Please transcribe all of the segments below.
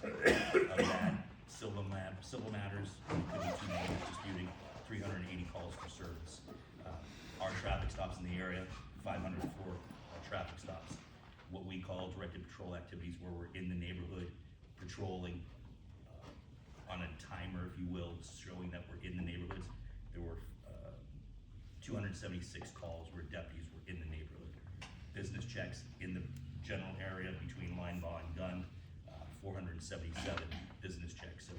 a bad civil matters, could be two neighbors disputing, 380 calls for service. Our traffic stops in the area, 504 traffic stops. What we call directed patrol activities, where we're in the neighborhood patrolling on a timer, if you will, showing that we're in the neighborhoods. There were 276 calls where deputies were in the neighborhood. Business checks in the general area between line bar and gun, 477 business checks. So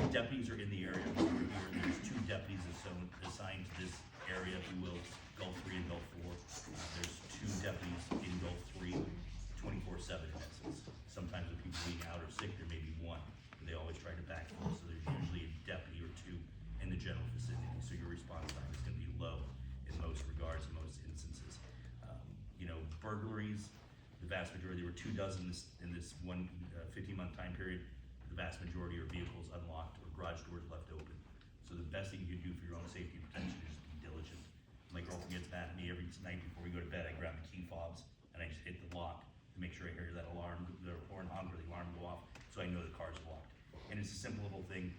deputies are in the area. Over here, there's two deputies assigned to this area, if you will, Gulf 3 and Gulf 4. There's two deputies in Gulf 3, 24/7 in essence. Sometimes when people being out or sick, there may be one, but they always try to backfill, so there's usually a deputy or two in the general vicinity, so your response time is gonna be low in most regards, in most instances. Burglaries, the vast majority, there were 24 in this one 15-month time period. The vast majority are vehicles unlocked or garage doors left open. So the best thing you can do for your own safety and protection is just be diligent. My girlfriend gets mad at me every night before we go to bed. I grab the key fobs and I just hit the lock to make sure I hear that alarm, the horn honk or the alarm go off, so I know the car's locked. And it's a simple little thing.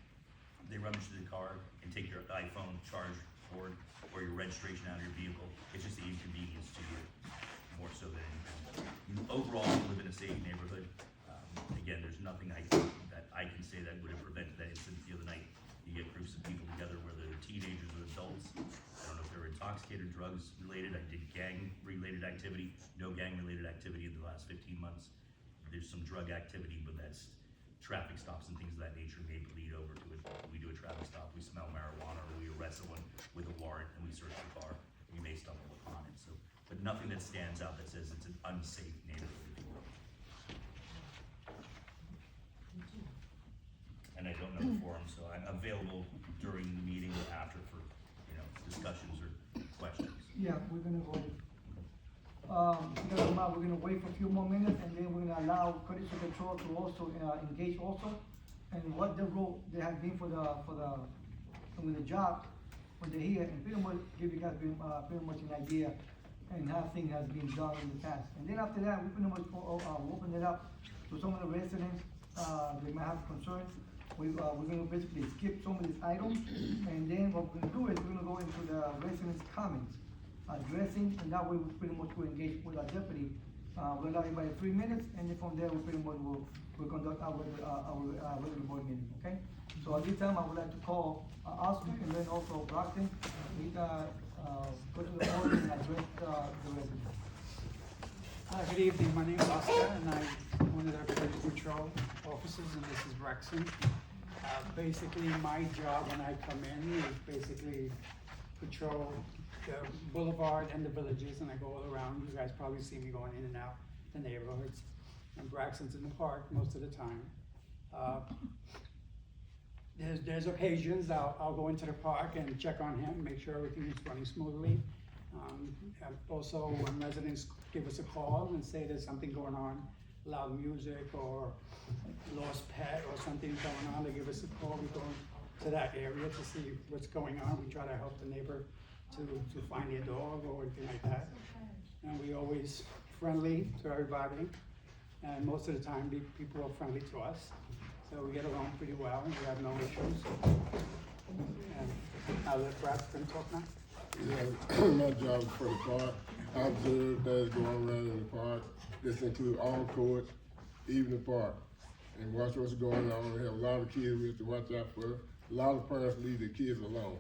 They rummage through the car and take your iPhone, charge cord, or your registration out of your vehicle. It's just the inconvenience to you, more so than anything. Overall, we live in a safe neighborhood. Again, there's nothing that I can say that would have prevented that incident the other night. You get groups of people together, whether they're teenagers or adults. I don't know if they're intoxicated, drugs related. I did gang related activity, no gang related activity in the last 15 months. There's some drug activity, but that's traffic stops and things of that nature may bleed over to it. We do a traffic stop, we smell marijuana, or we arrest someone with a warrant and we search the car, we may stumble upon it. So, but nothing that stands out that says it's an unsafe neighborhood, if you will. And I don't know the forum, so I'm available during the meeting or after for, discussions or questions. Yeah, we're gonna go. We're gonna wait for a few more minutes, and then we're gonna allow courtesy control to also engage also. And what the role they have been with the job when they're here, and pretty much give you guys pretty much an idea and how things has been done in the past. And then after that, we pretty much open it up to some of the residents. They might have concerns. We're gonna basically skip some of these items, and then what we're gonna do is we're gonna go into the residents' comments, addressing, and that way we pretty much will engage with our deputy. We'll allow everybody 3 minutes, and then from there we pretty much will conduct our regular board meeting. Okay. So at this time, I would like to call Oscar and then also Brockton. We go to the board and address the residents. Good evening, my name is Oscar and I'm one of the Credit Control officers, and this is Rexon. Basically my job when I come in is basically patrol the boulevard and the villages, and I go all around. You guys probably see me going in and out the neighborhoods. And Braxton's in the park most of the time. There's occasions I'll go into the park and check on him, make sure everything is running smoothly. Also, when residents give us a call and say there's something going on, loud music or lost pet or something going on, they give us a call. We go to that area to see what's going on. We try to help the neighbor to find their dog or anything like that. And we always friendly to everybody, and most of the time people are friendly to us. So we get along pretty well and we have no issues. And I'll let Bradford talk now. Yeah, my job is for the park. I observe that's going around in the park. This includes all courts, even the park. And watch what's going on. We have a lot of kids we have to watch out for. A lot of parents leave their kids alone.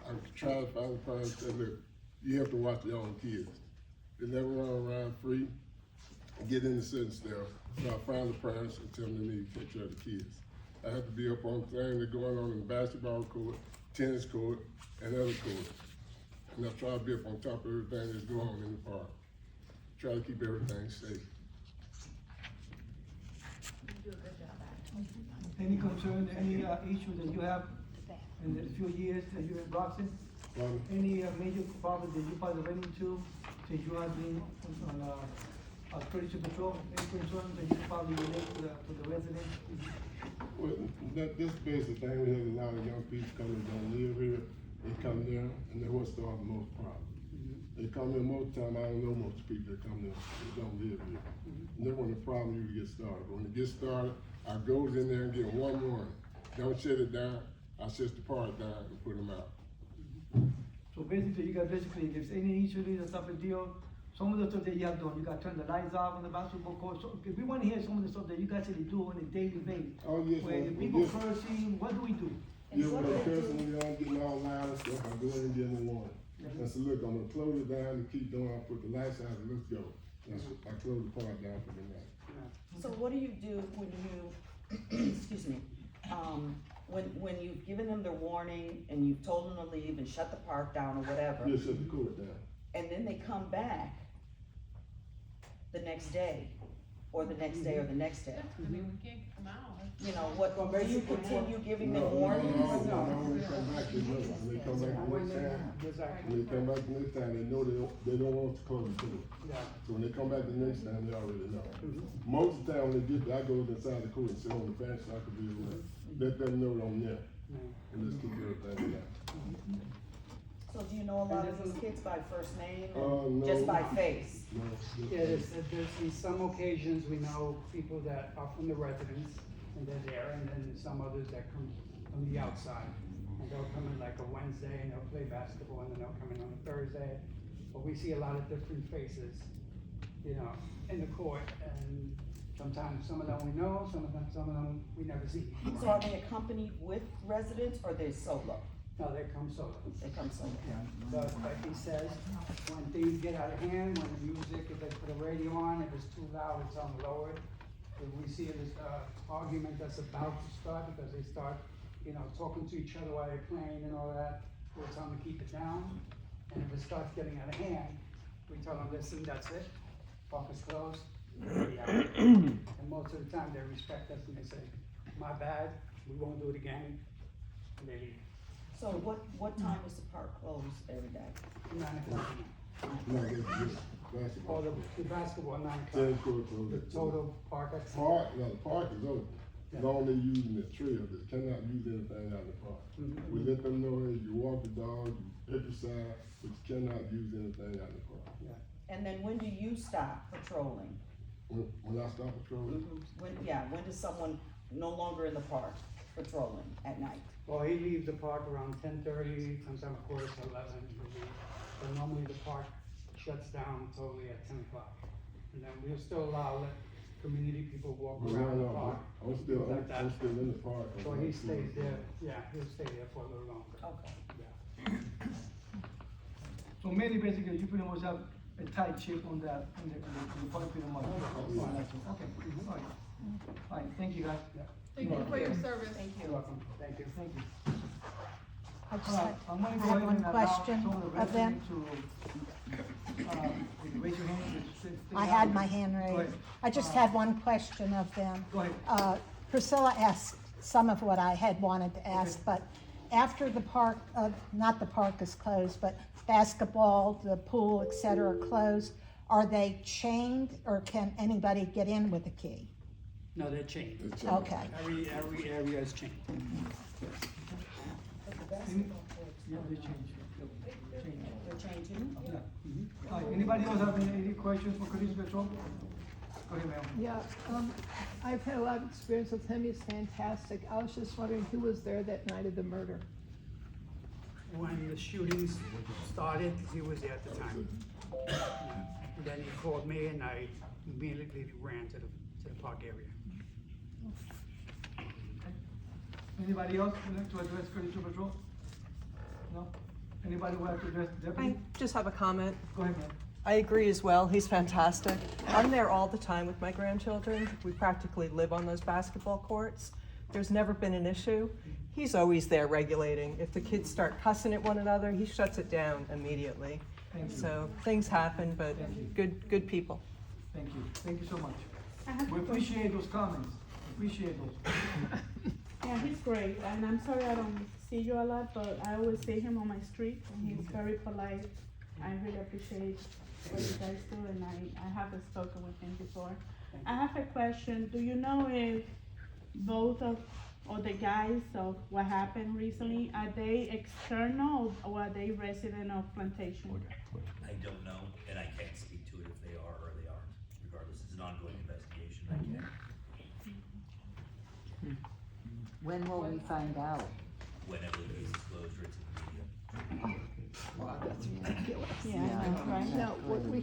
I try to find the parents that look, you have to watch your own kids. They never run around free and get into certain stuff. So I find the parents and tell them they need to take care of the kids. I have to be up on things that are going on in the basketball court, tennis court, and other courts. And I try to be up on top of everything that's going on in the park. Try to keep everything safe. You do a good job at it. Any concern, any issue that you have in the few years that you're in Broxton? Any major problems that you probably run into since you have been on courtesy patrol? Any concerns that you probably relate to the residents? Well, this basic thing, we have a lot of young people coming that don't live here. They come there, and that's what starts most problems. They come in most time, I don't know most people that come there, they don't live here. And then when the problem usually gets started. When it gets started, I goes in there and get one warning. Don't shut it down, I shut the park down and put them out. So basically, you got basically, if there's any issue, there's type of deal, some of the stuff that you have done, you got to turn the lights off on the basketball court. So if we want to hear some of the stuff that you guys actually do on a daily basis, Oh, yes, where the ma'am. people Yes. cursing, what do we do? Yeah, when the person, when y'all getting all loud and stuff, I go in and give them a warning. I said, look, I'm gonna close it down and keep doing, I put the lights out and let's go. That's, I close the park down for the night. So what do you do when you, excuse me, when you've given them their warning and you've told them to leave and shut the park down or whatever, Yeah, shut the court down. and then they come back the next day, or the next day, or the next day? I mean, we can't come out. You know, what, do you continue giving them No, warnings? when they come back, they know. When they come back the next time, Exactly. when they come back the next time, they know they don't want to close the court. Yeah. So when they come back the next time, they already know. Most of the time when they get there, I go inside the court and sit on the bench so I can be able to let them know that I'm there. And let's keep everything down. So do you know a lot of these kids by first name, No. just by face? No, Yeah, there's in some occasions, we know people that are from the residents, and they're there, and then there's some others that come from the outside. And they'll come in like a Wednesday, and they'll play basketball, and then they'll come in on a Thursday. But we see a lot of different faces, you know, in the court, and sometimes some of them we know, some of them we never see. So are they accompanied with residents, or they solo? No, they come solo. They come solo. But like he says, when things get out of hand, when the music, if they put the radio on, if it's too loud, it's on lowered. If we see this argument that's about to start, because they start, you know, talking to each other while they're playing and all that, we'll tell them to keep it down. And if it starts getting out of hand, we tell them, listen, that's it, park is closed, we're out. And most of the time, they respect us and they say, my bad, we won't do it again, and they leave. So what time is the park closed every day? 9 o'clock. no, it's just Or basketball. the basketball, 9 Tennis o'clock. court closed. The total park at Park, no, the park is open. Yeah. As long as they're using the trail, they cannot use anything out in the park. Mhm. We let them know, hey, you walk the dog, you exercise, but you cannot use anything out in the park. And then when do you stop patrolling? When I stop patrolling, When does someone no longer in the park patrolling at night? Well, he leaves the park around 10:30, sometimes 11:15, he leaves. But normally the park shuts down totally at 10 o'clock. And then we'll still allow community people walk around the park. I'm still, like that. I'm still in the park. So he stays there, yeah, he'll stay there for a little longer. Okay. Yeah. So mainly basically, you pretty much have a tight shape on that, on the park pretty much. Okay, all right, thank you guys. Thank you for your service. Thank You're you. welcome, thank you. Thank you. I just All right, had, I'm gonna I go have ahead one and allow question some of the of them. residents to, raise your hand. Sit I down. had my hand Go raised. ahead. I just had one question of them. Go ahead. Priscilla asked some of what I had wanted to ask, Okay. but after the park, not the park is closed, but basketball, the pool, et cetera, are closed, are they chained or can anybody get in with a key? No, they're chained. It's, Okay. Every area is chained. Yeah, they change. They're changing? Yeah. All right, anybody else have any questions for Chris Petro? Go ahead, ma'am. Yeah, I've had a lot of experience with him, he's fantastic. I was just wondering who was there that night of the murder? When the shootings started, he was there at the time. And then he called me and I immediately ran to the park area. Anybody else would like to address Chris Petro? No? Anybody would like to address I Deputy? just have a comment. Go ahead, ma'am. I agree as well. He's fantastic. I'm there all the time with my grandchildren. We practically live on those basketball courts. There's never been an issue. He's always there regulating. If the kids start cussing at one another, he shuts it down immediately. Thank you. So things happen, but good people. Thank you. Thank you so much. I have We a question. appreciate those comments. Appreciate those. Yeah, he's great, and I'm sorry I don't see you a lot, but I always see him on my street, and he's very polite. I really appreciate what you guys do, and I haven't spoken with him before. I have a question. Do you know if both of the guys of what happened recently, are they external or are they resident of Plantation? I don't know, and I can't speak to it if they are or they aren't. Regardless, it's an ongoing investigation, I can't. When will we find out? Whenever the case is closed or it's in the media. Wow, that's ridiculous. Yeah, right. No, we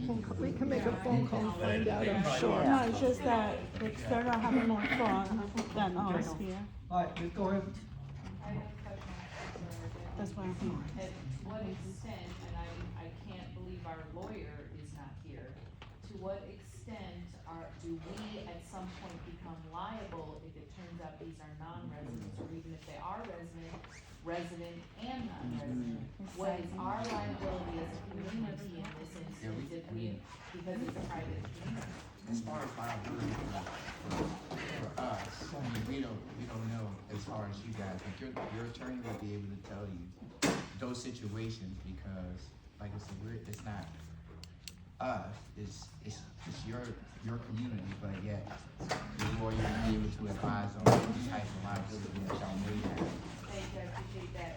can make a phone call and find out, I'm sure. No, it's just that they're having more fun than us here. Alright, let's go ahead. I have a question. That's why I'm here. At what extent, and I can't believe our lawyer is not here, to what extent do we at some point become liable if it turns out these are non-residents, or even if they are resident and non-resident? What is our liability as a community in this instance if we, because it's a private community? As far as liability for us, we don't know as far as you guys, but your attorney will be able to tell you those situations, because like I said, it's not us, it's your community, but yet your lawyer will be able to advise on the type of liability that y'all may have. Thank you, I appreciate that.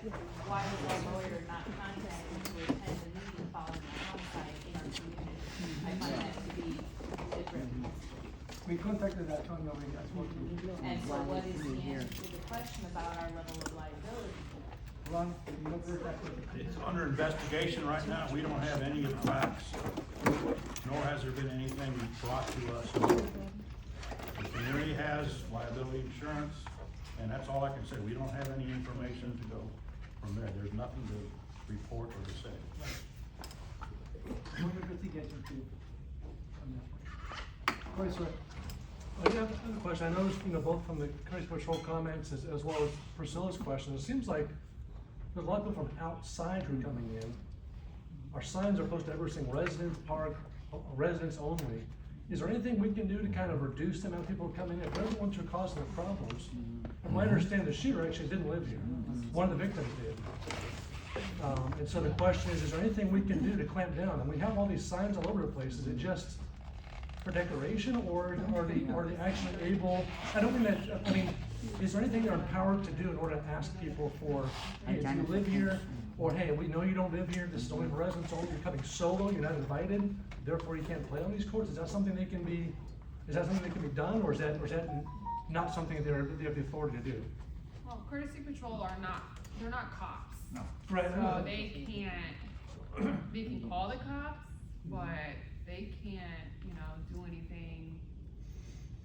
Why was our lawyer not contacted to attend the meeting following the homicide in our community? I find that to be different. We contacted the attorney already, I spoke to you. And so what is the answer to the question about our level of liability? Ron, you know this, that's what. It's under investigation right now. We don't have any of the facts, nor has there been anything brought to us. The community has liability insurance, and that's all I can say. We don't have any information to go from there. There's nothing to report or to say. What investigation to? Go ahead, sir. I have a question. I noticed, both from the County Patrol comments as well as Priscilla's question, it seems like there's a lot of people from outside who are coming in. Our signs are posted everywhere saying residence park, residents only. Is there anything we can do to kind of reduce the amount of people coming in? They're the ones who are causing the problems. From what I understand, the shooter actually didn't live here. One of the victims did. And so the question is there anything we can do to clamp down? And we have all these signs all over the place. Is it just for declaration, or are they actually able, is there anything they're empowered to do in order to ask people for, hey, do you live here? Or hey, we know you don't live here, this is only for residents only, you're coming solo, you're not invited, therefore you can't play on these courts? Is that something that can be done, or is that not something they have the authority to do? Well, courtesy patrol they're not cops. No. Right. So they can call the cops, but they can't, do anything.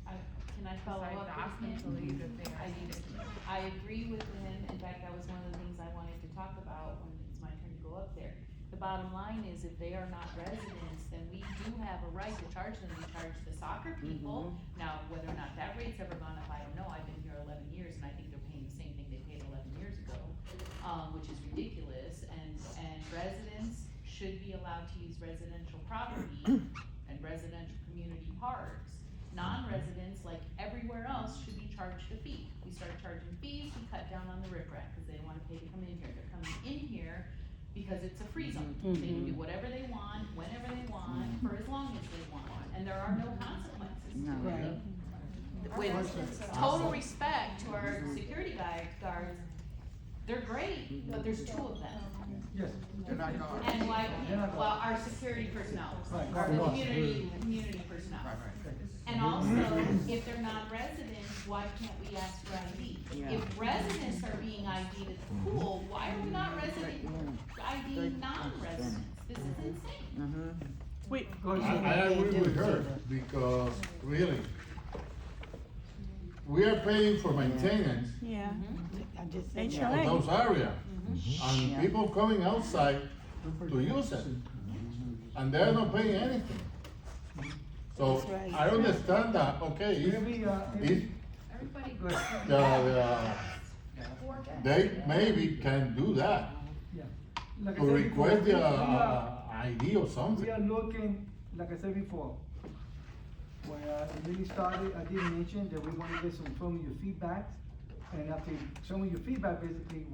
Can I follow up Besides with him? believe that they are needed. I agree with him. In fact, that was one of the things I wanted to talk about when it's my turn to go up there. The bottom line is if they are not residents, then we do have a right to charge them. We charge the soccer people. Now, whether or not that rate's ever gone up, I don't know. I've been here 11 years and I think they're paying the same thing they paid 11 years ago, which is ridiculous. And residents should be allowed to use residential property and residential community parks. Non-residents, like everywhere else, should be charged a fee. We start charging fees, we cut down on the riprap because they don't want to pay to come in here. They're coming in here because it's a free zone. They can do whatever they want, whenever they want, for as long as they want, and there are no consequences to it. With total respect to our security guards, they're great, but there's two of them. Yes. They're not guards. And well, our security personnel, our community personnel. Right. And also, if they're not residents, why can't we ask for ID? If residents are being ID'd at the pool, why are we not IDing non-residents? This is insane. I agree with her, because really, we are paying for maintenance Yeah. of HOA. those areas. And people coming outside to use it, and they're not paying anything. So That's right. I understand that, okay, Maybe, Everybody go ahead. they maybe can do that, Yeah. Like I to said request before, the ID or we something. are looking, like I said before, when it really started, I did mention that we want to get some of your feedback. And after some of your feedback, basically,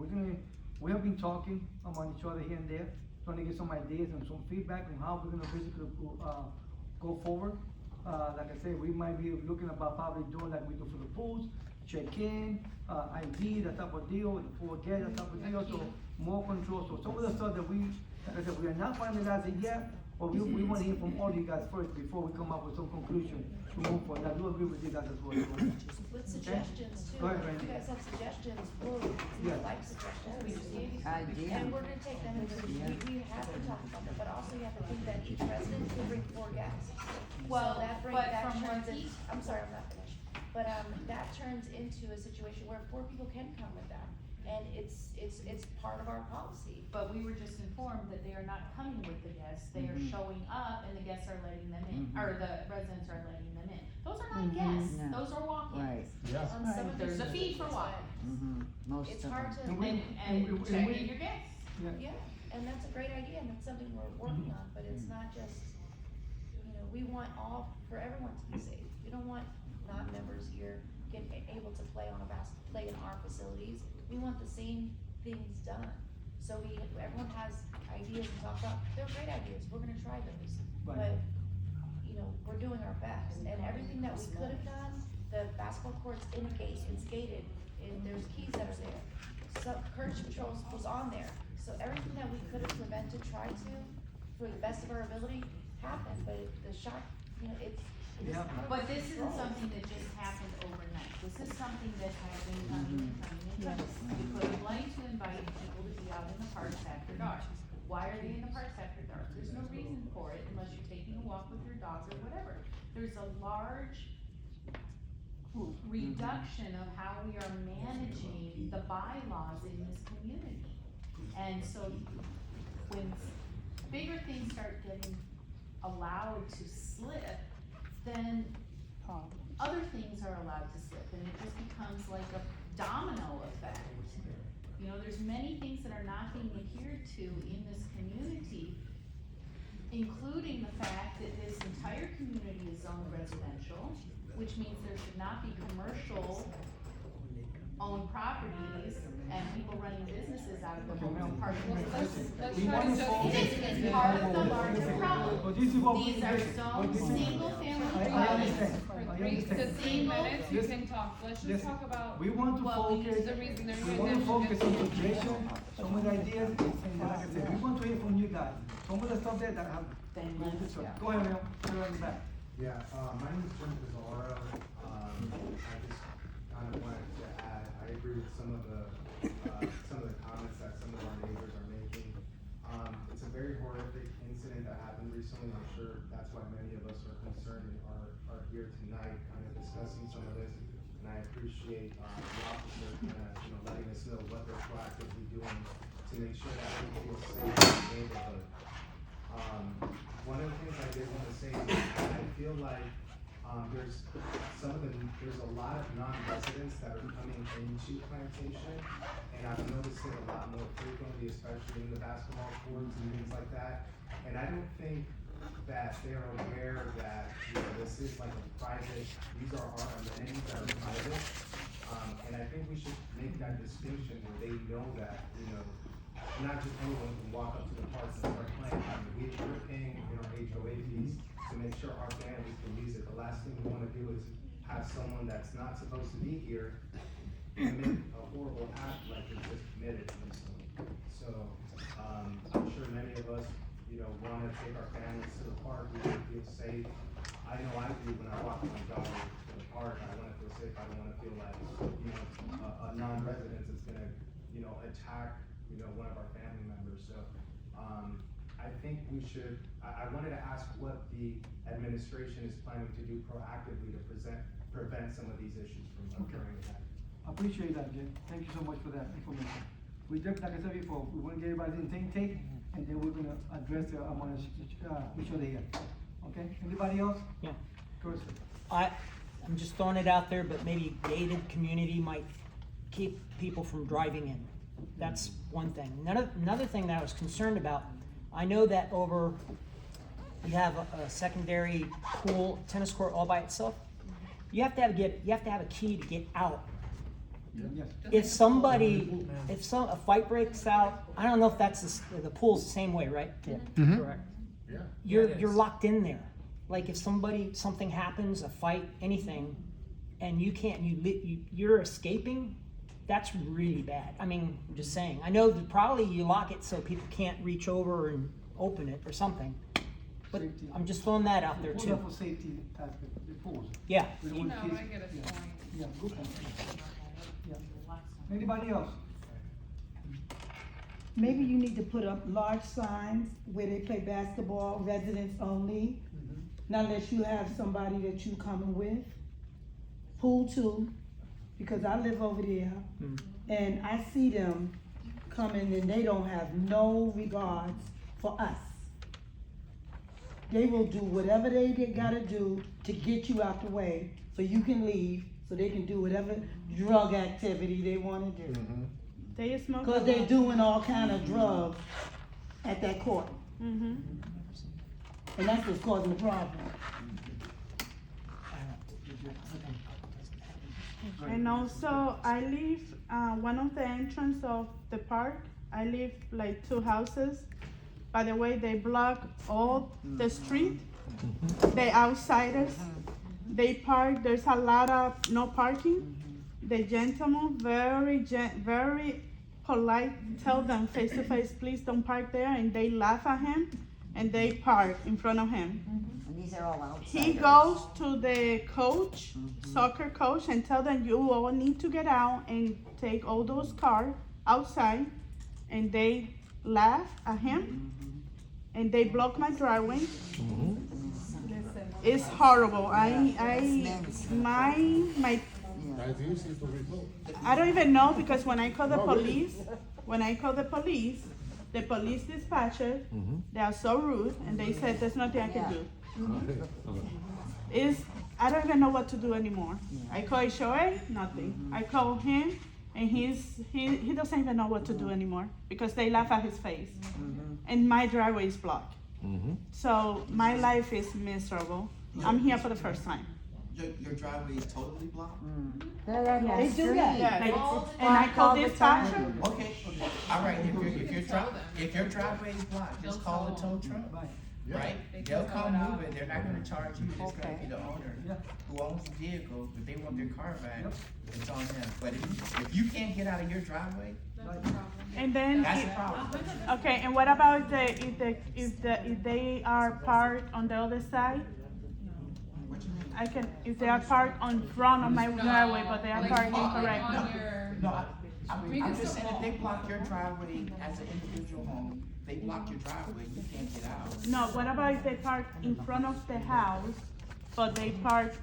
we have been talking among each other here and there, trying to get some ideas and some feedback on how we're gonna basically, go forward. Like I said, we might be looking about probably doing like we do for the pools, check-in, ID, that type of deal, the pool gate, that type of deal, so more control. So some of the stuff that like I said, we are not finalizing yet, but we want to hear from all you guys first before we come up with some conclusion to move forward. I do agree with you guys as well. With suggestions too, Go ahead, if Randy. you guys have suggestions, we Yeah. like suggestions, we just gave you some. Idea. And we're gonna take them into, we have to talk about them, but also you have to think that each resident can bring 4 guests. Well, So that but that from turns what in, I'm sorry, I'm not finished, but, that turns into a situation where 4 people can come with them, and it's part of our policy. But we were just informed that they are not coming with the guests, they are showing up and the guests are letting them in, or the residents are letting them in. Those are not guests, No. those are walk-ins. Right. Yeah. On some of There's a these fee for it's Mhm. walk-ins. Most It's of hard them. to, And we- And check in your guests. yeah, and that's a great idea, and that's something we're working on, but it's not just, we want for everyone to be safe. We don't want non-members here able to play play in our facilities. We want the same things done. So everyone has ideas and talk about, they're great ideas, we're gonna try those. Right. But, we're doing our best, and everything that we could have done, the basketball court's in a gate, it's gated, and there's keys that are there. So Curtis Patrol was on there, so everything that we could have prevented, tried to, for the best of our ability, happened, but the shot, it's Yeah. out of But this isn't control. something that just happened overnight, this is something that has been coming and coming and coming. We put a blight to inviting people to be out in the parks after dark. Why are they in the parks after dark? There's no reason for it unless you're taking a walk with your dogs or whatever. There's a large reduction of how we are managing the bylaws in this community. And so when bigger things start getting allowed to slip, then other things are allowed to slip, and it just becomes like a domino effect. There's many things that are not being adhered to in this community, including the fact that this entire community is zoned residential, which means there should not be commercial owned properties and people running businesses out of the homes and parking in places. Let's We try want to to just. focus- It is part of the larger problem. But this is what we These are did. zoned single-family I dwellings. understand, For I 3 to understand. 3 minutes, you Listen, can talk, let's just listen. talk about. We want to Well, focus, the reason they're we doing want to that focus should on just- suggestion, some of the ideas, and like I said, we want to hear from you guys. Some of the stuff that have. Go ahead, Leo, you're in the back. Yeah, my name is Jim Pizarro. I just kind of wanted to add, I agree with some of the comments that some of our neighbors are making. It's a very horrific incident that happened recently. I'm sure that's why many of us are concerned and are here tonight kind of discussing some of this. And I appreciate, the officer kind of, letting us know what they're proactively doing to make sure that we feel safe in the neighborhood. One of the things I did want to say is that I feel like there's a lot of non-residents that are coming into Plantation, and I've noticed it a lot more frequently, especially in the basketball courts and things like that. And I don't think that they're aware that this is like a private, these are our amenities that are private. And I think we should make that distinction where they know that, not just anyone can walk up to the parks and start playing. We're paying our HOA fees to make sure our families can use it. The last thing we wanna do is have someone that's not supposed to be here commit a horrible act like they just committed recently. So, I'm sure many of us, wanna take our families to the park, we wanna feel safe. I know I do when I walk my dog to the park, I wanna feel safe, I don't wanna feel like, a non-resident is gonna, attack, one of our family members, so, I think we should, I wanted to ask what the administration is planning to do proactively to prevent some of these issues from occurring again. I appreciate that, Jim. Thank you so much for that information. We just, like I said before, we want to get everybody's intake, and then we're gonna address the, I'm gonna, which are they here. Okay, anybody else? Yeah. Chris? I'm just throwing it out there, but maybe gated community might keep people from driving in. That's one thing. Another thing that I was concerned about, I know that you have a secondary pool, tennis court all by itself. You have to have a key to get out. Yes. If a fight breaks out, I don't know if that's the pool's the same way, right? Yeah. Correct. Yeah. You're locked in there. Like if something happens, a fight, anything, and you're escaping, that's really bad. I mean, I'm just saying. I know that probably you lock it so people can't reach over and open it or something. But Safety. I'm just throwing that out there Pools too. are for safety aspect, the pools. Yeah. We don't want No, kids- I get a yeah. point. Yeah, good point. Anybody else? Maybe you need to put up large signs where they play basketball, residents only. Not unless you have somebody that you coming with. Pool too, because I live over there, and I see them coming and they don't have no regards for us. They will do whatever they gotta do to get you out the way so you can leave, so they can do whatever drug activity they wanna do. They smoke. Cause they're doing all kind of drugs at that court. And that's what's causing the problem. And also, I live, one of the entrance of the park, I live like 2 houses. By the way, they block all the street, the outsiders. They park, there's a lot of no parking. The gentleman, very polite, tell them face to face, please don't park there, and they laugh at him, and they park in front of him. And these are all outsiders. He goes to the coach, soccer coach, and tell them you all need to get out and take all those cars outside, and they laugh at him, and they block my driveway. It's horrible. I don't even know, because when I call the police, the police dispatcher, they are so rude, and they said there's nothing I can do. I don't even know what to do anymore. I call HOA, nothing. I call him, and he doesn't even know what to do anymore, because they laugh at his face. And my driveway is blocked. So my life is miserable. I'm here for the first time. Your driveway is totally blocked? They do that. Yeah, and I call dispatcher. Okay, all right, if your driveway is blocked, just call the tow truck, right? They'll come move it, they're not gonna charge you, it's gonna be the owner who owns the vehicle, if they want their car back, it's on them. But if you can't get out of your driveway, And then, that's a problem. okay, and what about if they are parked on the other side? If they are parked on front of my driveway, but they are parked incorrectly. No, I'm just saying, if they block your driveway as an individual home, they block your driveway, you can't get out. No, what about if they park in front of the house, but they park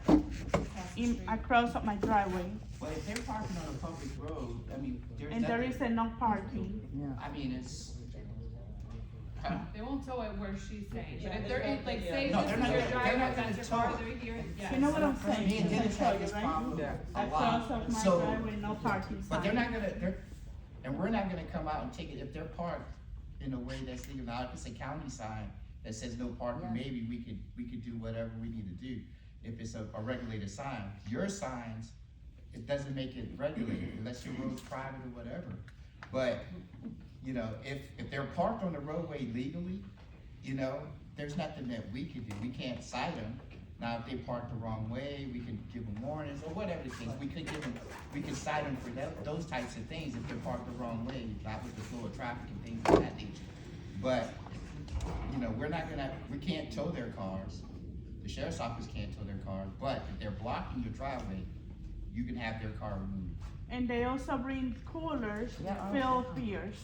across of my driveway? Well, if they're parking on a public road, I mean, there's And there nothing- is a no parking. I mean, it's. They won't tow it where she's saying, but if they're in, like, say No, this they're is not your gonna- driveway, they're not that's your gonna car, tow it. they're here, yes. You know what I'm saying? Me and Dennis have this Right? problem a Across lot. of my So, driveway, no parking but they're sign. not gonna, and we're not gonna come out and take it, if they're parked in a way that's legal. Now, if it's a county sign that says no parking, maybe we could do whatever we need to do. If it's a regulated sign, your signs, it doesn't make it regulated unless your road's private or whatever. But, you know, if they're parked on the roadway legally, you know, there's nothing that we can do. We can't cite them. Now, if they park the wrong way, we can give them warnings or whatever the case. We can cite them for those types of things if they're parked the wrong way, not with the flow of traffic and things of that nature. But, you know, we can't tow their cars. The sheriff's office can't tow their cars, but if they're blocking your driveway, you can have their car removed. And they also bring coolers filled with beers.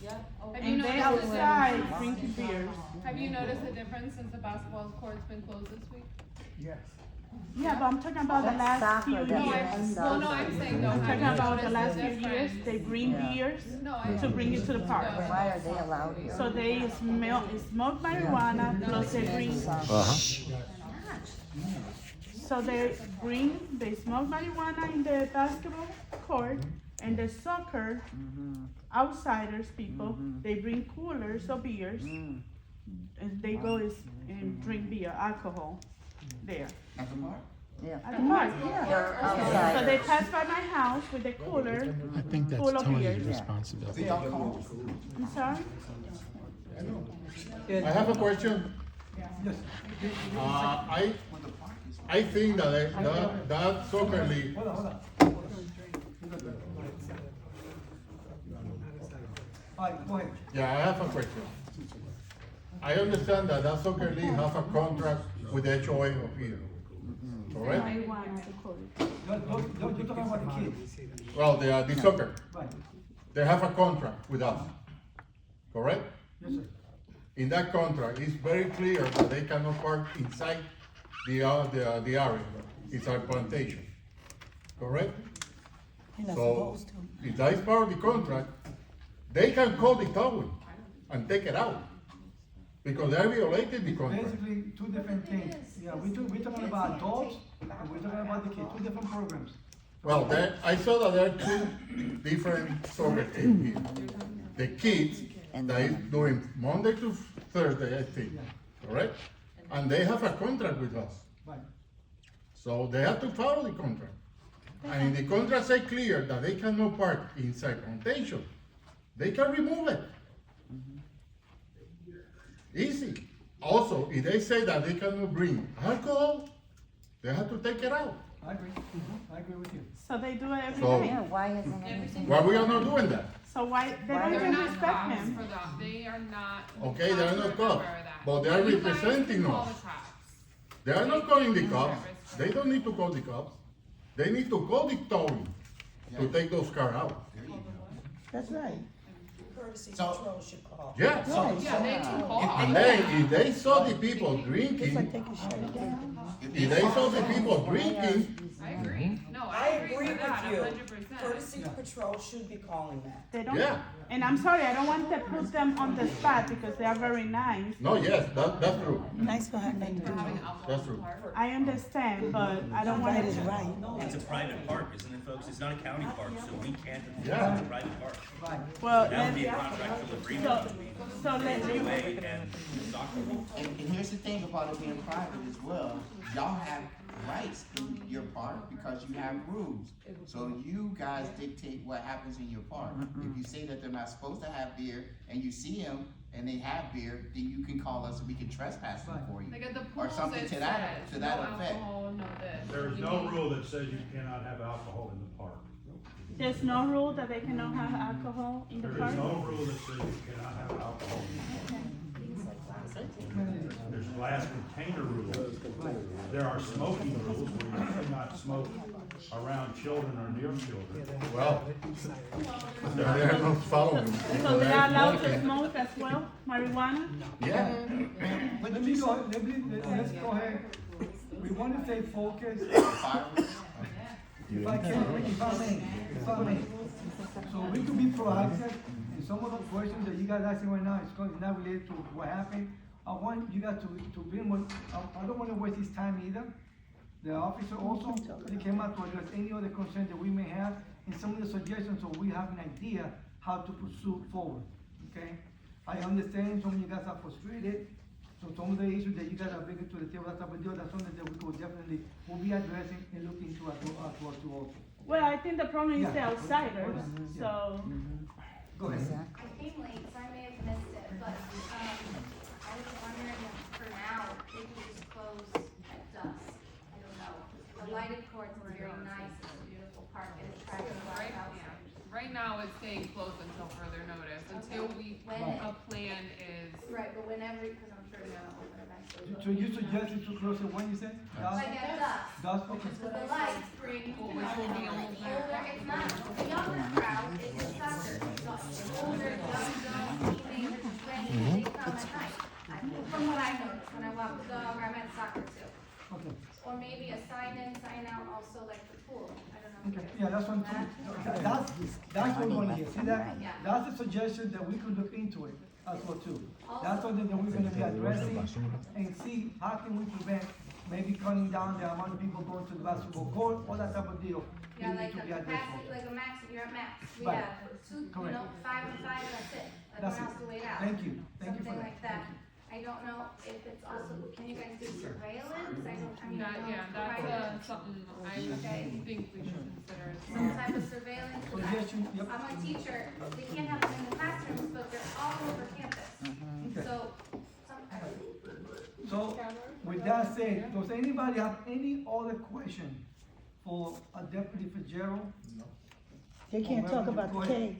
Have you And they noticed the outside difference? drinking beers. Have you noticed the difference since the basketball court's been closed this week? Yes. Yeah, but I'm talking about the last few years. No, I'm saying though, I'm have talking you about the noticed last the few years, difference? they bring beers to bring it to the park. Why are they allowed here? So they smoke marijuana, plus they bring. So they smoke marijuana in the basketball court, and the soccer outsiders people, they bring coolers of beers, and they go and drink beer, alcohol, there. At the park? At the park, yeah. So they pass by my house with a cooler I think that's full of Tony's beers. responsibility. I'm sorry? I have a question. I think that soccer league. Alright, go ahead. Yeah, I have a question. I understand that soccer league has a contract with the HOA of here, correct? Marijuana, the coolers. You're talking about the kids. Well, the soccer, Right, they have a contract with us, correct? yes, sir. In that contract, it's very clear that they cannot park inside the area, inside Plantation, correct? So, if that is part of the contract, they can call the towing and take it out, because they violated the contract. Basically, two different things. Yeah, we're talking about adults, and we're talking about the kids, two different programs. Well, I saw that there are two different soccer teams here. The kids, that is doing Monday to Thursday, I think, correct? And they have a contract with us. Right. So they have to follow the contract. And in the contract say clear that they cannot park inside Plantation, they can remove it. Easy. Also, if they say that they cannot bring alcohol, they have to take it out. I agree, I agree with you. So they do it every So- day. Yeah, why isn't anything? Why we are not doing that? So why, they don't They're even not respect cops him. for that, they are not. Okay, they are not cops, but they are You guys representing can call us. the cops. They are not calling the cops. They don't need to call the cops. They need to call the towing to take those cars out. That's right. Courtesy So- patrol should call. Yeah. Yeah, they can call. And then if they saw the people drinking, if they saw the people drinking, I agree, no, I agree with that, with you. 100%. Courtesy patrol should be calling that. They don't, yeah. and I'm sorry, I don't want to put them on the spot because they are very nice. No, yes, that's true. Nice for having them do Having it. alcohol That's in the true. park. I understand, but I don't want Right is to. right. It's a private park, isn't it, folks? It's not a county park, so we can't, Yeah. it's a private park. Well, That would be a let's, contractual agreement between so let's, HOA and soccer. And here's the thing about it being private as well, y'all have rights in your park because you have rules. So you guys dictate what happens in your park. If you say that they're not supposed to have beer and you see them and they have beer, then you can call us and we can trespass them for you. Like at the Or pools, something it to that, says, to that no effect. alcohol, no this. There's You no need- rule that says you cannot have alcohol in the park. there's no rule that they cannot have alcohol in the There park? is no rule that says you cannot have alcohol. There's glass container rules. There are smoking rules where you cannot smoke around children or near children. Well, they are not following. So they are allowed to smoke as well, marijuana? Yeah. Let's go ahead. We want to stay focused. If I may. So we could be proactive, and some of the questions that you guys asking right now is not related to what happened. I want you guys to bring more, I don't wanna waste his time either. The officer also, they came out to address any other concerns that we may have, and some of the suggestions, so we have an idea how to pursue forward, okay? I understand some of you guys are frustrated, so some of the issues that you guys are bringing to the table, that type of deal, that's something that we could definitely, will be addressing and looking to also. Well, I think the problem is the Yeah. outsiders, so. Go ahead. I came late, so I may have missed it, but, I was wondering if for now, they could just close at dusk. I don't know. The lighted courts is very nice, it's a beautiful park, and it's attractive to Right, our yeah. outsiders. Right now, it's staying closed until further notice, until we, When a plan is. Right, but whenever, because I'm sure they're gonna open eventually. So you suggested to close it when you said? Like at dusk. Dusk, okay. Because the lights bring, Which will be older, only- it's not the younger crowd, it's the soccer, it's older, young, teenagers, and twenties, they come at night. From what I noticed, when I walk the dog, I'm at soccer too. Okay. Or maybe a sign in, sign out, also like the pool, I don't know. if Okay, you yeah, guys that's one, know that. that's what we want to hear, see that? Yeah. That's a suggestion that we could look into it as well too. That's something that we're gonna be addressing and see how can we prevent maybe cutting down the amount of people going to the basketball court, all that type of deal. Yeah, We need like to a be addressing. capacity, like a max, you're at max, we Right. have two, you Correct. know, 5 and 5, that's it, That's everyone else it. to wait out. Thank you for Something that. like that. I don't know if it's also, can you guys do surveillance? I mean, That, I yeah, don't that's provide something I Okay. think we should consider. some type of surveillance. 'Cause Suggestion, yep. I'm a teacher, they can't have them in the classrooms, but they're all over campus. Okay. So, So, with that said, does anybody have any other question for Deputy Fitzgerald? They can't talk about the case.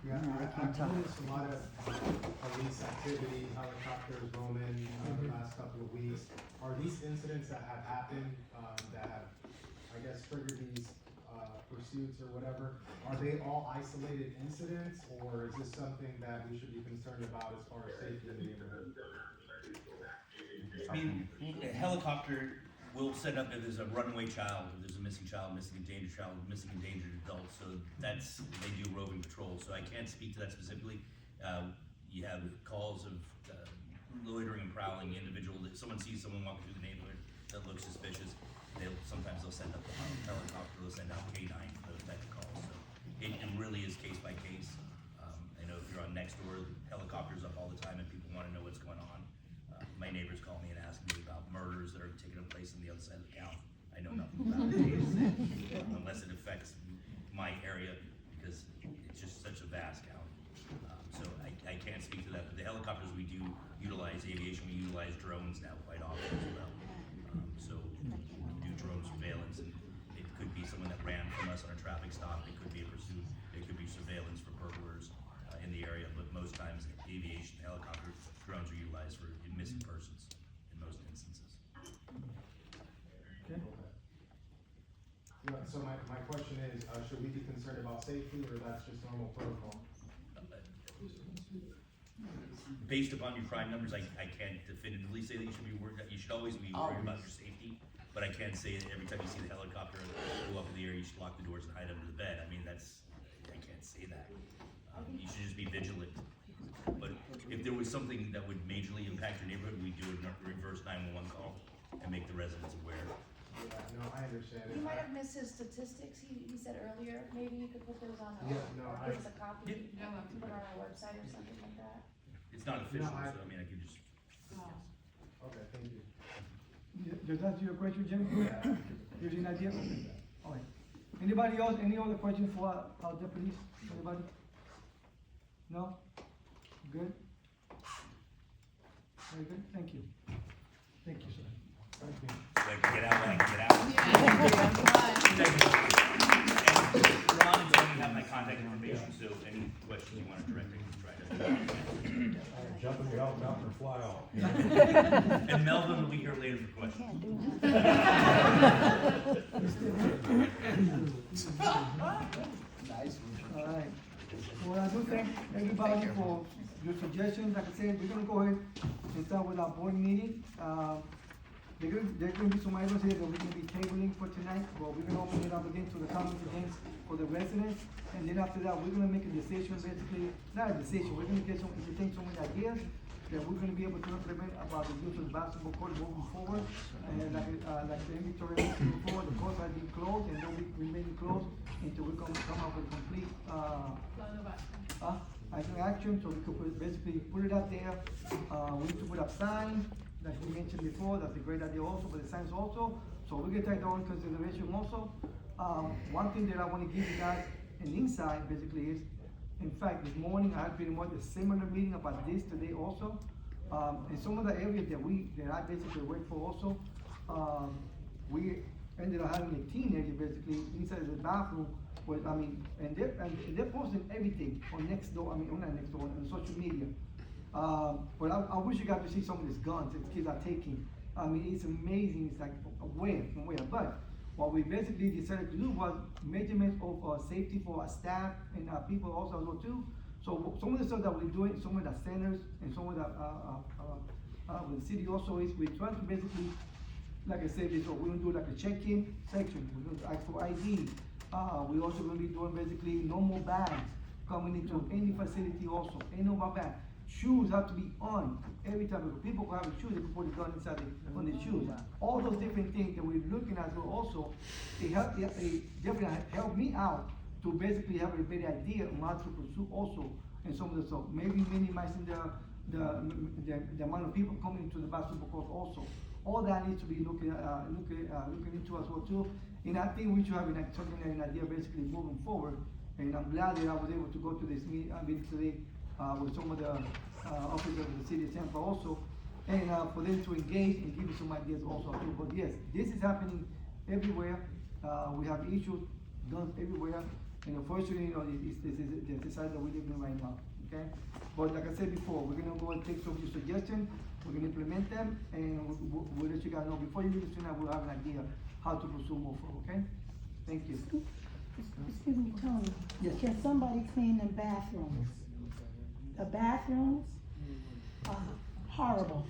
Yeah, I've noticed a lot of police activity, helicopters roaming the last couple of weeks. Are these incidents that have happened, that have, I I guess, trigger these, pursuits or whatever, are they all isolated incidents, or is this something that we should be concerned about as far as safety in the neighborhood? I mean, a helicopter will send up if there's a runaway child, if there's a missing child, missing endangered adult, so that's, they do roving patrol, so I can't speak to that specifically. You have calls of loitering and prowling individual, that someone sees someone walking through the neighborhood that looks suspicious, sometimes they'll send up a helicopter, they'll send out K-9 for those type of calls, so it really is case by case. I know if you're on next door, helicopters up all the time and people wanna know what's going on. My neighbors call me and ask me about murders that are taking place on the other side of the county. I know nothing about it, unless it affects my area, because it's just such a vast county. So I can't speak to that, but the helicopters we do utilize, aviation, we utilize drones now quite often as well. So we do drone surveillance, and it could be someone that ran from us on a traffic stop, it could be a pursuit, it could be surveillance for burglars in the area, but most times aviation, helicopter, drones are utilized for missing persons in most instances. Okay. So my question is, should we be concerned about safety, or that's just normal protocol? Based upon your crime numbers, I can't definitively say that you should be worried, you should always be worried about your safety, but I can't say that every time you see the helicopter go up in the air, you should lock the doors and hide under the bed. I mean, I can't say that. You should just be vigilant. But if there was something that would majorly impact your neighborhood, we do a reverse 911 call and make the residents aware. Yeah, no, I understand. You might have missed his statistics, he said earlier, maybe you could put those on Yeah, no, or give us a copy, Yeah. put it on our website or something like that. It's not official, No, so I mean, I could just. Okay, thank you. Does that answer your question, Jim? Yeah. Gives you an idea? All right. Anybody else, any other questions for our deputies? Anybody? No? Good? Very good, thank you. Thank you, sir. Thank you. So I can get out when I can get out. Thank you. And Ron and Tony have my contact information, so any questions you want to direct, I can try to. Jumping out, mountain or fly off. And Melvin will be here later for questions. All right. Well, I do thank everybody for your suggestions. Like I said, we're gonna go ahead and start with our board meeting. There's gonna be some items here that we're gonna be tabling for tonight, but we're gonna open it up again to the comments again for the residents. And then after that, we're gonna make a decision, basically, not a decision, we're gonna entertain some ideas that we're gonna be able to implement about the use of the basketball court moving forward. And like the inventory mentioned before, the courts have been closed and they'll be remaining closed until we come up with complete, action, so we could basically put it up there. We need to put up signs, like we mentioned before, that's a great idea also, but the signs also. So we get that into consideration also. One thing that I wanna give you guys an insight basically is, in fact, this morning I had pretty much a similar meeting about this today also. In some of the areas that I basically work for also, we ended up having a teenager basically inside the bathroom with, and they're posting everything on Nextdoor, not Nextdoor, on social media. But I wish you got to see some of these guns that kids are taking. It's amazing, it's like where. But what we basically decided to do was measurement of safety for our staff and our people also as well too. So some of the stuff that we're doing, some of the centers and some of the with the city also is we're trying to basically, like I said before, we're gonna do like a check-in section. We're going to ask for ID. We're also gonna be doing basically no more bags coming into any facility also, any more bags. Shoes have to be on every time. If people have a shoe, they can put a gun inside on the shoes. All those different things that we're looking at also, they definitely help me out to basically have a better idea on how to pursue also and some of the stuff. Maybe minimizing the amount of people coming into the basketball court also. All that needs to be looking into as well too. And I think we should have an idea basically moving forward. And I'm glad that I was able to go to this meeting today with some of the officers of the city of Tampa also, and for them to engage and give you some ideas also too. But yes, this is happening everywhere. We have issues, guns everywhere, and unfortunately, this is the society that we live in right now. okay? But like I said before, we're gonna go and take some of your suggestions, we're gonna implement them, and we'll let you guys know, before you leave tonight, we'll have an idea how to pursue more forward, okay? Thank you. Excuse me, Tony. Yes. Can somebody clean the bathrooms? The bathrooms are horrible.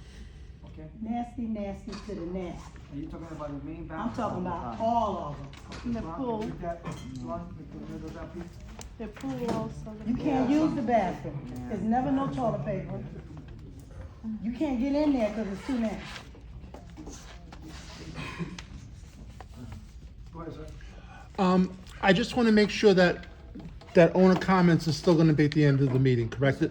Okay. Nasty, nasty to the nasty. Are you talking about the main bathroom? I'm talking about all of them. The pool. With that, Ron, with the middle of that, please. The pool also. You can't use the bathroom. There's never no toilet paper. You can't get in there because it's too nasty. Go ahead, sir. I just wanna make sure that owner comments is still gonna be at the end of the meeting, correct? Yeah,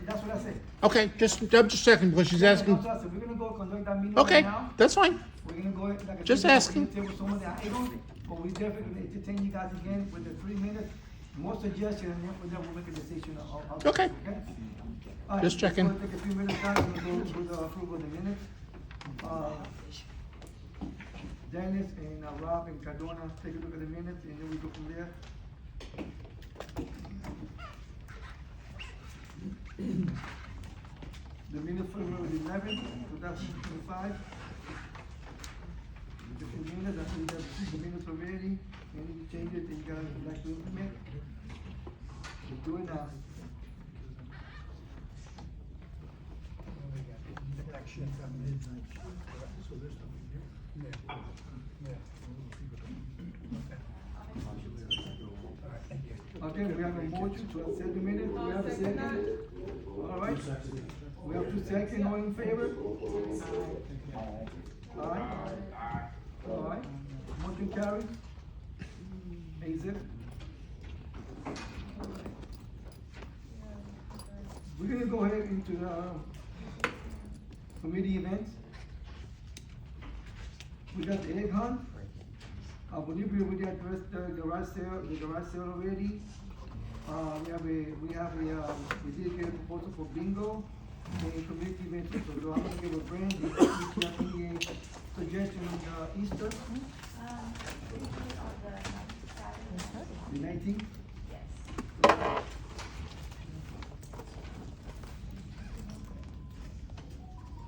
that's what I said. Okay, I'm just checking, because she's asking. That's what I said. We're gonna go conduct that meeting Okay, right now. that's fine. We're gonna go, like I said, Just we're gonna asking. table some of the items, but we definitely gonna entertain you guys again with the 3 minutes, more suggestions, and then from there we'll make a decision on how to. Okay. All right, Just checking. Let's go take a few minutes time and go through the approval of the minutes. Dennis and Rob and Cardona, take a look at the minutes, and then we go from there. The minutes for February 11th, 2025. The few minutes, after you guys see the minutes already, any changes that you guys would like to implement? Let's do it now. Okay, we have a motion to accept the minutes, do we have a second? All right, we have 2 seconds, all in favor? Aye. All right, motion carries. Exit. We're gonna go ahead into the committee events. We got the egg hunt. I believe we already addressed the garage sale already. We did get a proposal for bingo and community events, so I'm gonna give a brand, if you have any suggestion on Easter, We do it on the Saturday. the 19th? Yes.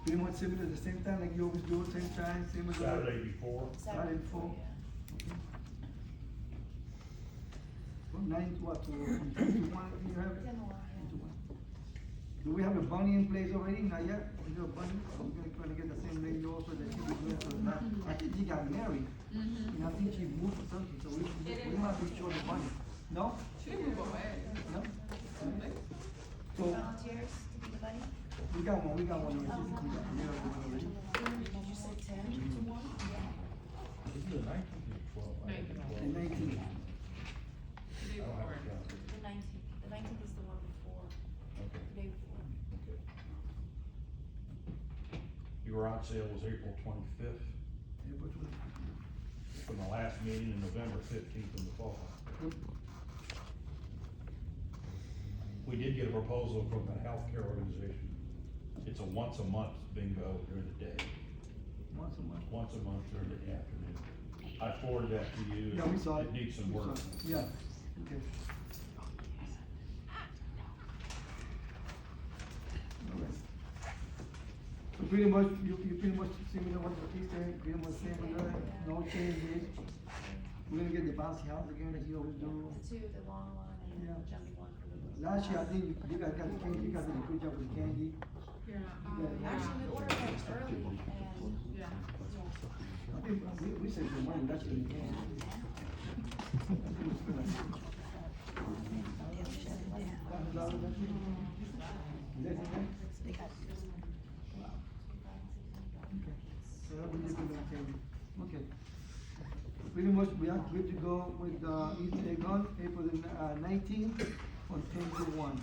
Pretty much similar at the same time, like you always do, same time, same as. Saturday before. Saturday before. From 9 to what, to 1, do you have it? 10 to 1, 10 to 1. Do we have a bunny in place already? Not yet? Is there a bunny? We're gonna try to get the same lady also that she was doing for that. I think she got married. And I think she moved or something, so we might be short of money. No? She moved away. No? So, Volunteers to be the bunny? we got one already. We got one already. Did you say 10 to 1? The 19th. The 19th. The 19th is the one before. The day before. Your garage sale was April 25th, April 25th. from the last meeting in November 15th in the fall. We did get a proposal from the healthcare organization. It's a once a month bingo during the day. Once a month. Once a month during the afternoon. I forwarded that to you. Yeah, we saw it. It needs some We work. saw it. Yeah, okay. Alright. So pretty much, you pretty much similar what the piece said, pretty much same as that, no changes. We're gonna get the bouncy house again, like you always do. The 2, the long one, and Yeah. the jumpy one for the little. Last year, I think you guys got the candy, you guys did a good job with the candy. Yeah. Actually, we ordered it early, and. Yeah. I think we saved some money, that's what we can. Okay. Pretty much we are good to go with Easter egg hunt, April 19th on 10 to 1.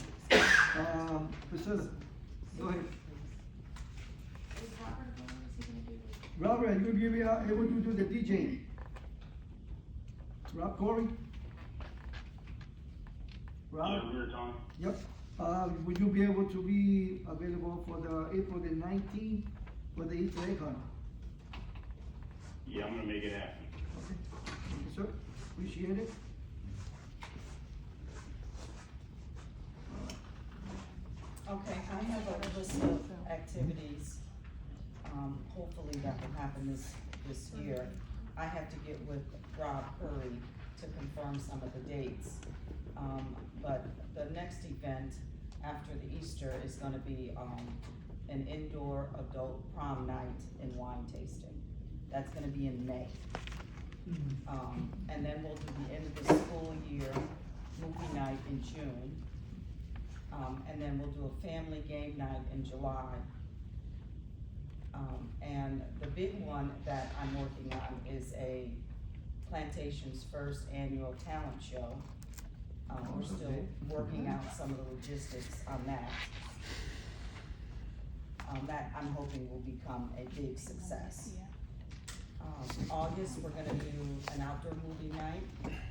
Priscilla, go ahead. Is Robert going, is he gonna do the? Robert, are you gonna be able to do the DJ? Rob, Corey? Rob? Yeah, I'm here, Tom. Yep. Would you be able to be available for the April the 19th for the Easter egg hunt? Yeah, I'm gonna make it happen. Okay. Thank you, sir. Appreciate it. activities, hopefully that will happen this year. I have to get with Rob Curry to confirm some of the dates. But the next event after the Easter is gonna be, an indoor adult prom night and wine tasting. That's gonna be in May. And then we'll do the end of the school year movie night in June. And then we'll do a family game night in July. And the big one that I'm working on is a Plantation's first annual talent show. We're still working out some of the logistics on that. That I'm hoping will become a big success. August, we're gonna do an outdoor movie night,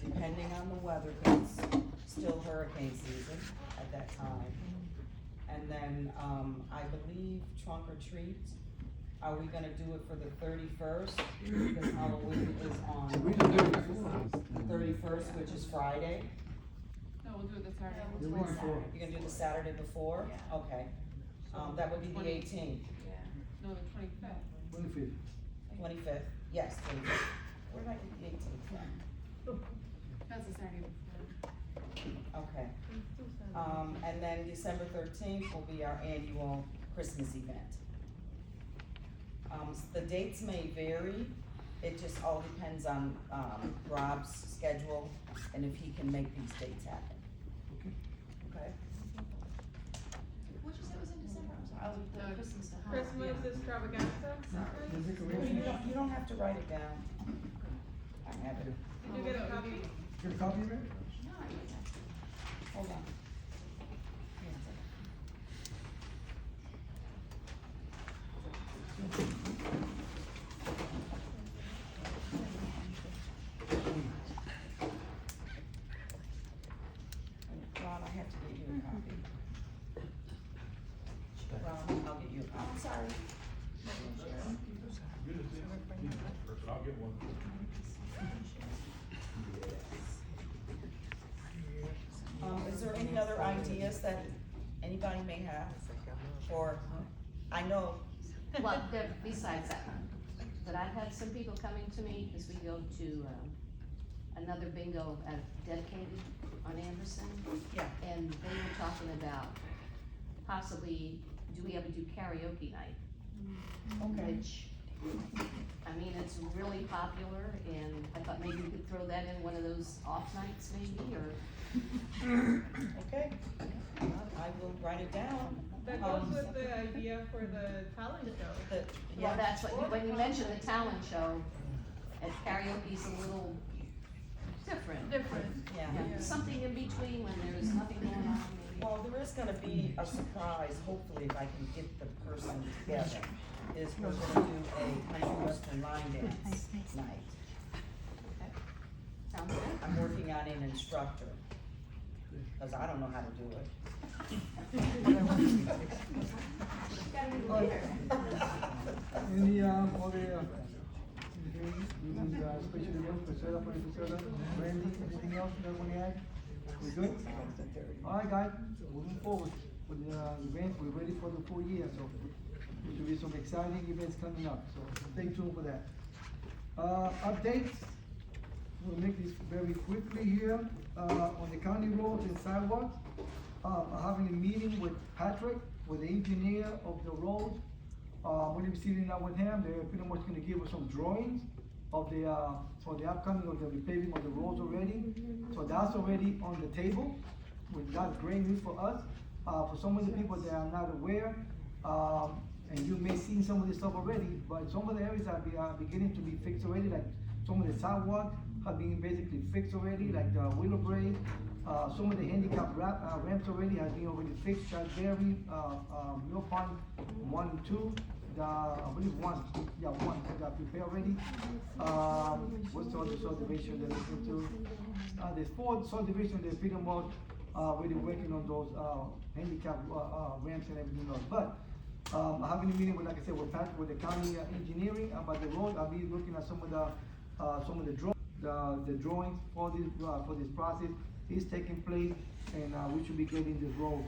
depending on the weather, because it's still hurricane season at that time. And then, I believe trunk or treat, are we gonna do it for the 31st? Because Halloween is on the 31st, which is Friday. No, we'll do it the Saturday The before. week before. You're gonna do the Saturday before? Yeah. Okay. That would be the 18th. Yeah, no, the 25th. 25th. 25th, yes, 25th. Where did I get the 18th from? That's the Saturday before. Okay. And then December 13th will be our annual Christmas event. The dates may vary, it just all depends on, Rob's schedule and if he can make these dates happen. Okay? What'd you say was in December? I'm sorry, I was the Christmas stuff. Christmas extravaganza? You don't have to write it down. I have it. Did you get a copy? Get a copy of it? No, I didn't. Hold on. Ron, I have to get you a copy. Ron, I'll get you a copy. I'm sorry. I'll get one. Is there any other ideas that anybody may have? Or, I know, Well, besides that, but I've had some people coming to me, because we go to, another bingo at Dedicated on Anderson. Yeah. And they were talking about possibly, do we ever do karaoke night? okay. Which, I mean, it's really popular, and I thought maybe we could throw that in one of those off nights maybe, or, Okay, I will write it down. That goes with the idea for the talent show. well, that's what, when you mentioned the talent show, and karaoke's a little different. Yeah. Yeah, something in between when there's nothing going on, maybe. Well, there is gonna be a surprise, hopefully, if I can get the person together, is we're gonna do a country western line dance night. Sounds good. I'm working on an instructor, cause I don't know how to do it. Any, other, using, special events, Priscilla, for Priscilla, Randy, anything else you guys wanna add? We good? Alright, guys, moving forward with the, event, we're ready for the full year, so there should be some exciting events coming up, so stay tuned for that. Updates, we'll make this very quickly here, on the county roads and sidewalks. I'm having a meeting with Patrick, with the engineer of the road. We're gonna be sitting down with him, they're pretty much gonna give us some drawings of the, for the upcoming of the repaving of the roads already. So that's already on the table, which that's great news for us. For some of the people that are not aware, and you may see some of this stuff already, but some of the areas are beginning to be fixed already, like some of the sidewalk have been basically fixed already, like the Willow Brae. Some of the handicap ramps already have been already fixed, Childberry, Mill Pond 1 and 2, I believe one got prepared already. What's the other subdivision that is into? There's 4 subdivisions that pretty much, really working on those, handicap, ramps and everything else, but, I'm having a meeting with, like I said, with Patrick, with the county engineering about the road. I'll be looking at some of the drawings for this process is taking place, and we should be getting this road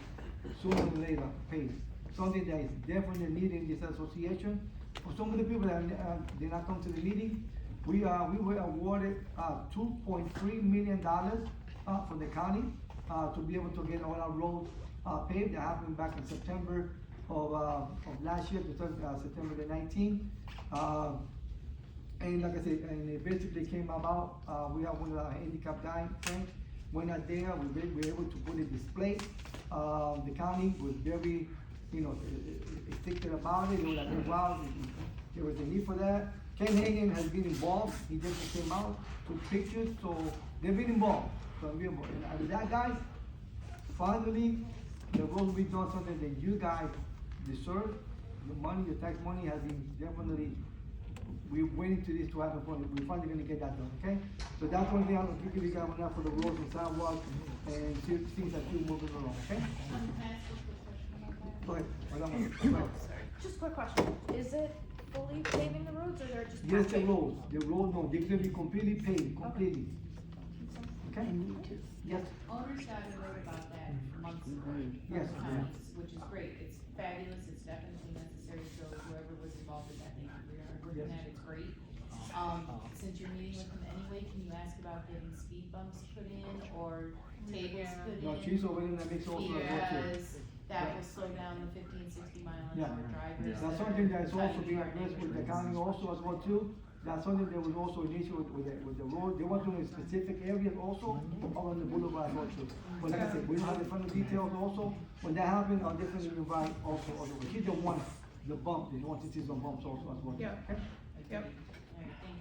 sooner than later, paid. something that is definitely needed in this association. For some of the people that did not come to the meeting, we were awarded, $2.3 million, from the county, to be able to get all our roads, paved. That happened back in September of last year, September the 19th. And like I said, and it basically came about, we have one of our handicapped guy, Frank, went out there, we were able to put a display. The county was very, excited about it. They were like, wow, there was a need for that. Ken Hagan has been involved. He just came out, took pictures, so they've been involved. And with that, guys, finally, the road will be done, something that you guys deserve. The money, the tax money has been definitely, we're waiting to this to happen for you. We're finally gonna get that done, okay? So that's one thing I'm gonna give you guys now for the roads and sidewalks and see if things are still moving along, okay? Go ahead. Just a quick question, is it fully paving the roads or they're just? Yes, the road, no, they're gonna be completely paved, completely. Okay? Yes. Owners got a note about that months ago. Yes. Which is great, it's fabulous, it's definitely necessary, so whoever was involved in that, thank you, we are working Yes. that, it's great. Since you're meeting with them anyway, can you ask about getting speed bumps put in, or tables put in? No, she's over in that makes also a good too. Because that will slow down the 50 and 60 mile an Yeah. hour drivers. That's something that's also being addressed with the county also as well too. That's something that was also an issue with the road. They want to in specific areas also, on the boulevard also. But like I said, we don't have the final details also. When that happens, I'll definitely invite also, she's the one, the bump, they want to see some bumps also as well. Yeah. Okay? Yep.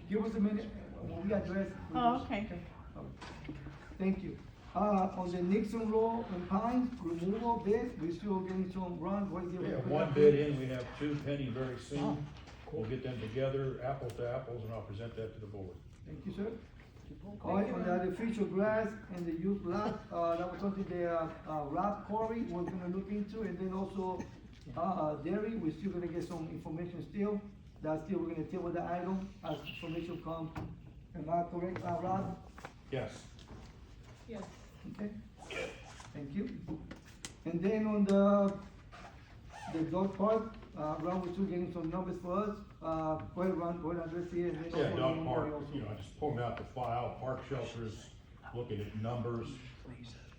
Give us a minute, when we address. Oh, okay. Thank you. On the Nixon Road and Pines, removal bid, we're still getting some runs. We have one bid in, we have two pending very soon. We'll get them together, apples to apples, and I'll present that to the board. Thank you, sir. All right, on the artificial grass and the youth lot, that was something that, Rob Corey was gonna look into, and then also, Derry, we're still gonna get some information still. That's still, we're gonna table the item as information comes. Am I correct, Rob? Yes. Yes. Okay. Thank you. And then on the dog park, Ron was still getting some numbers for us. Go ahead, Ron, go ahead, address here. And then Yeah, also dog the park, memorial. I just pulled out the file, park shelters, looking at numbers.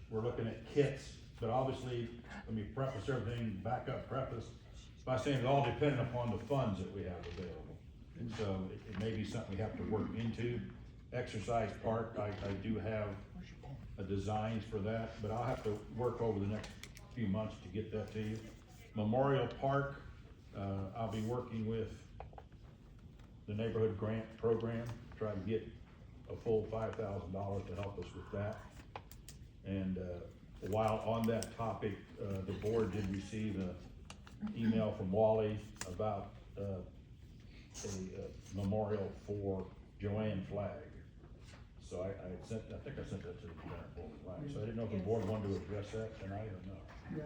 We're looking at kits, but obviously, let me preface everything, back up preface, by saying it all dependent upon the funds that we have available. And so it may be something we have to work into. Exercise park, I do have designs for that, but I'll have to work over the next few months to get that to you. Memorial Park, I'll be working with the neighborhood grant program, try to get a full $5,000 to help us with that. And while on that topic, the board did receive an email from Wally about a memorial for Joanne Flagg. So I think I sent that to the Lieutenant Flagg. So I didn't know if the board wanted to address that tonight or not. Yeah.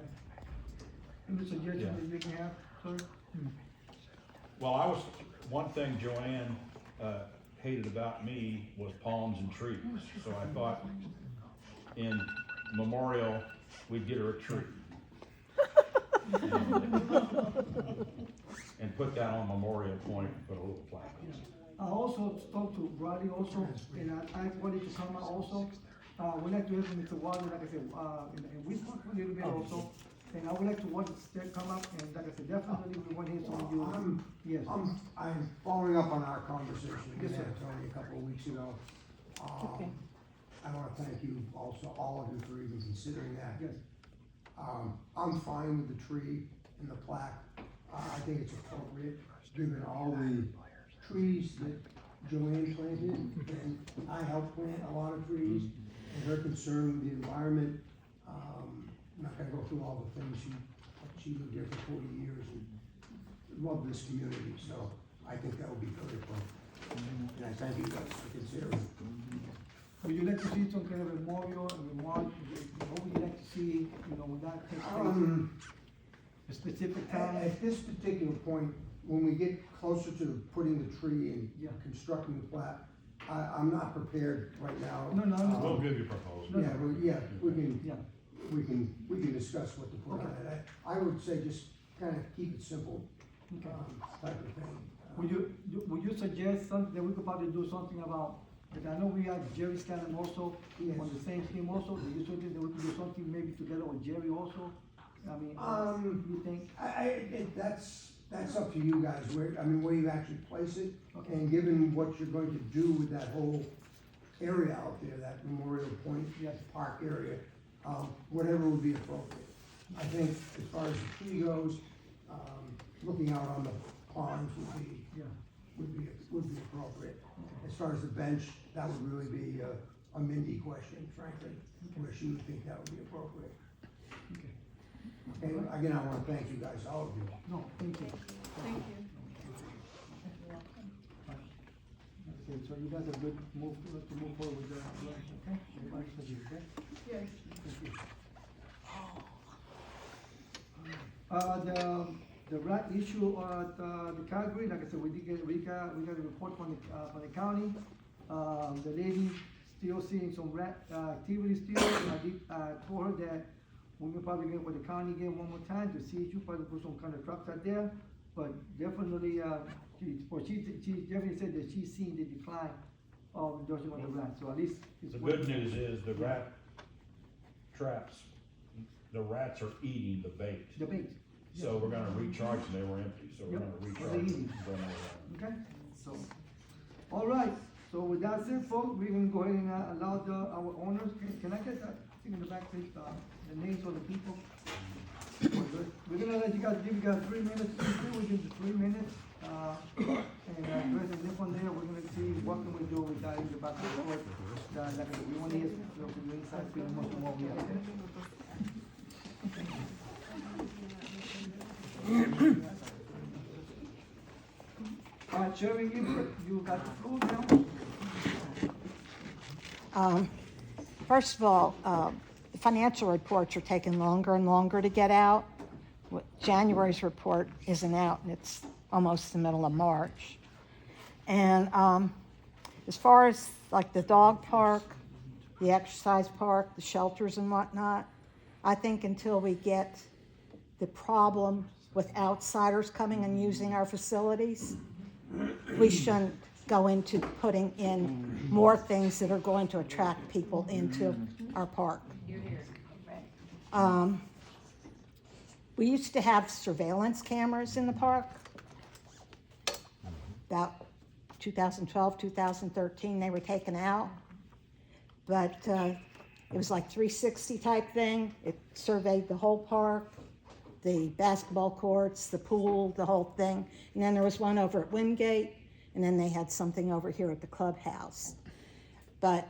Any suggestions that you can have, sir? Well, one thing Joanne hated about me was palms and trees. So I thought in memorial, we'd get her a tree. And put that on Memorial Point and put a little plaque on it. I also talked to Roddy also, and I asked Roddy to come out also. We'd like to hear from Mr. Wilder, like I said, and we talked a little bit also. And I would like to watch Steph come up, and like I said, definitely we want to hear some of you. Yes. I'm following up on our conversation Yes, with sir. Tony a couple of weeks ago. Okay. I wanna thank you also, all of you, for even considering that. Yes. I'm fine with the tree and the plaque. I think it's appropriate, given all the trees that Joanne planted, and I helped plant a lot of trees, and her concern with the environment. I'm not gonna go through all the things she lived there for 40 years and loved this community, so I think that would be very appropriate. And I thank you guys for considering. Would you like to see some kind of memorial, what would you like to see, when that takes place? A specific time? At this particular point, when we get closer to putting the tree and constructing the plat, I'm not prepared right now. No, no. We'll give you a proposal. We can discuss what to put on it. I would say just kind of keep it simple, type of thing. Would you suggest something, that we could probably do something about, like I know we have Jerry Scanlon also, on the same team also, do you think that we could do something maybe together with Jerry also? I mean, you think? That's up to you guys, where you actually place it, and given what you're going to do with that whole area out there, that Memorial Point, Park area, whatever would be appropriate. I think as far as the tree goes, looking out on the ponds would be appropriate. As far as the bench, that would really be a Mindy question, frankly, where she would think that would be appropriate. And again, I wanna thank you guys, all of you. No, thank you. Thank you. Okay, so you guys are good to move forward with the, okay? Everybody says you, okay? Yes. The rat issue at the Calgary, like I said, we got a report from the county. The lady still seeing some rat activity still, and I told her that we will probably get with the county again one more time to see if you probably put some kind of traps out there. But definitely, she definitely said that she's seen the decline of reduction of the rats, so at least. The good news is the rat traps, the rats are eating the bait. The bait. So we're gonna recharge them, they were empty, so we're gonna recharge them. Okay, so, all right, so with that said, folks, we're gonna go ahead and allow our owners, can I get that thing in the back, please, the names of the people? We're gonna let give you guys 3 minutes, within the 3 minutes, and then from there, we're gonna see what can we do with that in the back of the court. Like I said, we want to hear from the inside, pretty much from what we have. All right, Sherry, you got the floor now. First of all, the financial reports are taking longer and longer to get out. January's report isn't out, and it's almost the middle of March. And as far as like the dog park, the exercise park, the shelters and whatnot, I think until we get the problem with outsiders coming and using our facilities, we shouldn't go into putting in more things that are going to attract people into our park. We used to have surveillance cameras in the park. About 2012, 2013, they were taken out. But it was like 360 type thing. It surveyed the whole park, the basketball courts, the pool, the whole thing. And then there was one over at Wingate, and then they had something over here at the clubhouse. But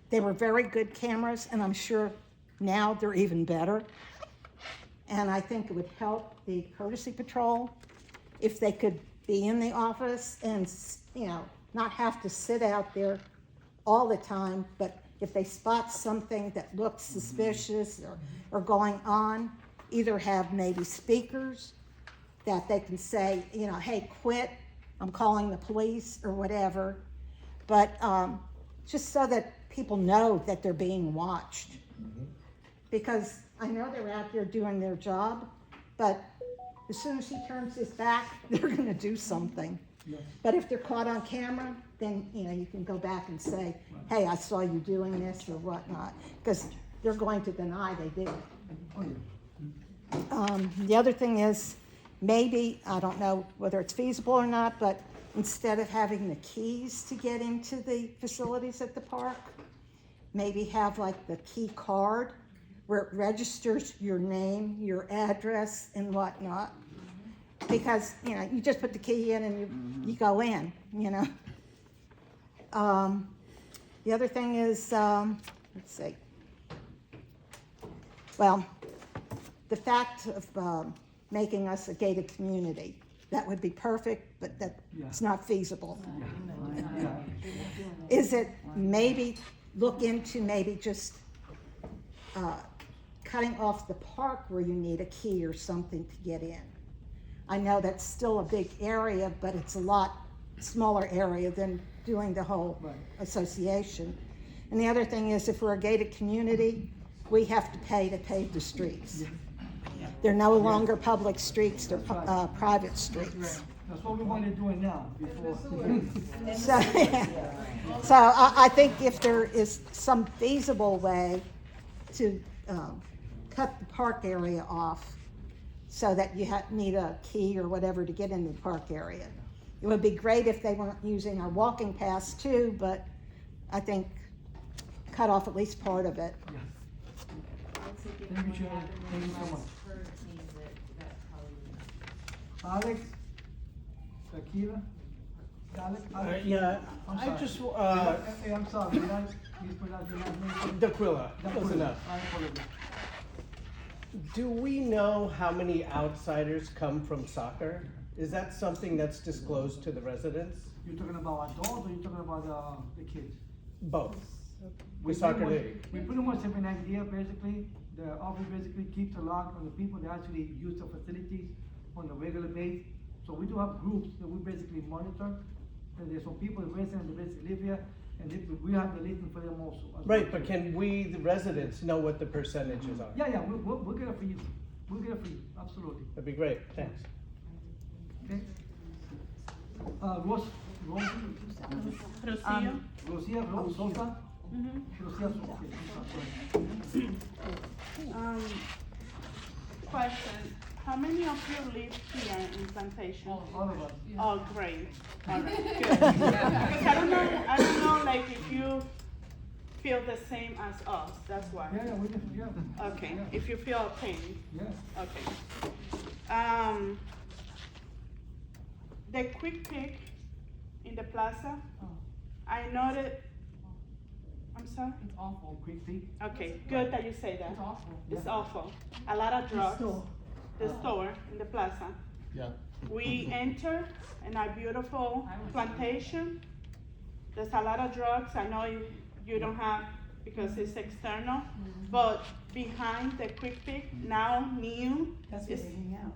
they were very good cameras, and I'm sure now they're even better. And I think it would help the courtesy patrol if they could be in the office and, not have to sit out there all the time, but if they spot something that looks suspicious or going on, either have maybe speakers that they can say, hey, quit, I'm calling the police or whatever. But just so that people know that they're being watched. Because I know they're out there doing their job, but as soon as he turns his back, they're gonna do something. Yes. But if they're caught on camera, then, you can go back and say, hey, I saw you doing this or whatnot, because they're going to deny they did it. The other thing is, maybe, I don't know whether it's feasible or not, but instead of having the keys to get into the facilities at the park, maybe have like the key card where it registers your name, your address, and whatnot. Because, you just put the key in and you go in, The other thing is, let's see. Well, the fact of making us a gated community, that would be perfect, but it's not feasible. Is it maybe look into maybe just cutting off the park where you need a key or something to get in? I know that's still a big area, but it's a lot smaller area than doing the whole association. And the other thing is, if we're a gated community, we have to pay the streets. They're no longer public streets, they're private streets. That's what we want to do it now, before. So, so I think if there is some feasible way to cut the park area off so that you need a key or whatever to get into the park area. It would be great if they weren't using our walking paths too, but I think cut off at least part of it. Thank you, Chair. Thank you so much. Alex? Akira? Alex? Yeah, I'm I sorry. just, Hey, I'm sorry, did I mispronounce your last name? Daquila, close enough. I apologize. Do we know how many outsiders come from soccer? Is that something that's disclosed to the residents? You're talking about adults or you're talking about the kids? Both. We The soccer pretty much- league. We pretty much have an idea, basically, the office basically keeps a lock on the people that actually use the facilities on a regular basis. So we do have groups that we basically monitor, and there's some people, residents that basically live here, and we have the listing for them also. as Right, well. but can we, the residents, know what the percentages are? Yeah, we'll get it for you, we'll get it for you, absolutely. That'd be great, thanks. Okay? Rosia? Rosia Sosa? Rosia Sosa, okay. Question, how many of you live here in Plantation? All of us. Oh, great, all right, good. Because I don't know, like, if you feel the same as us, that's why. Yeah, we can, yeah. Okay, if you feel pain, Yeah. okay. The quick pick in the plaza, I noted, I'm sorry? It's awful. Quick feet. Okay, good that you say that. It's awful. It's awful. A lot of drugs. The store in the plaza. Yeah. We enter in our beautiful plantation. There's a lot of drugs. I know you don't have because it's external, but behind the quick pick now new. That's where they hang out.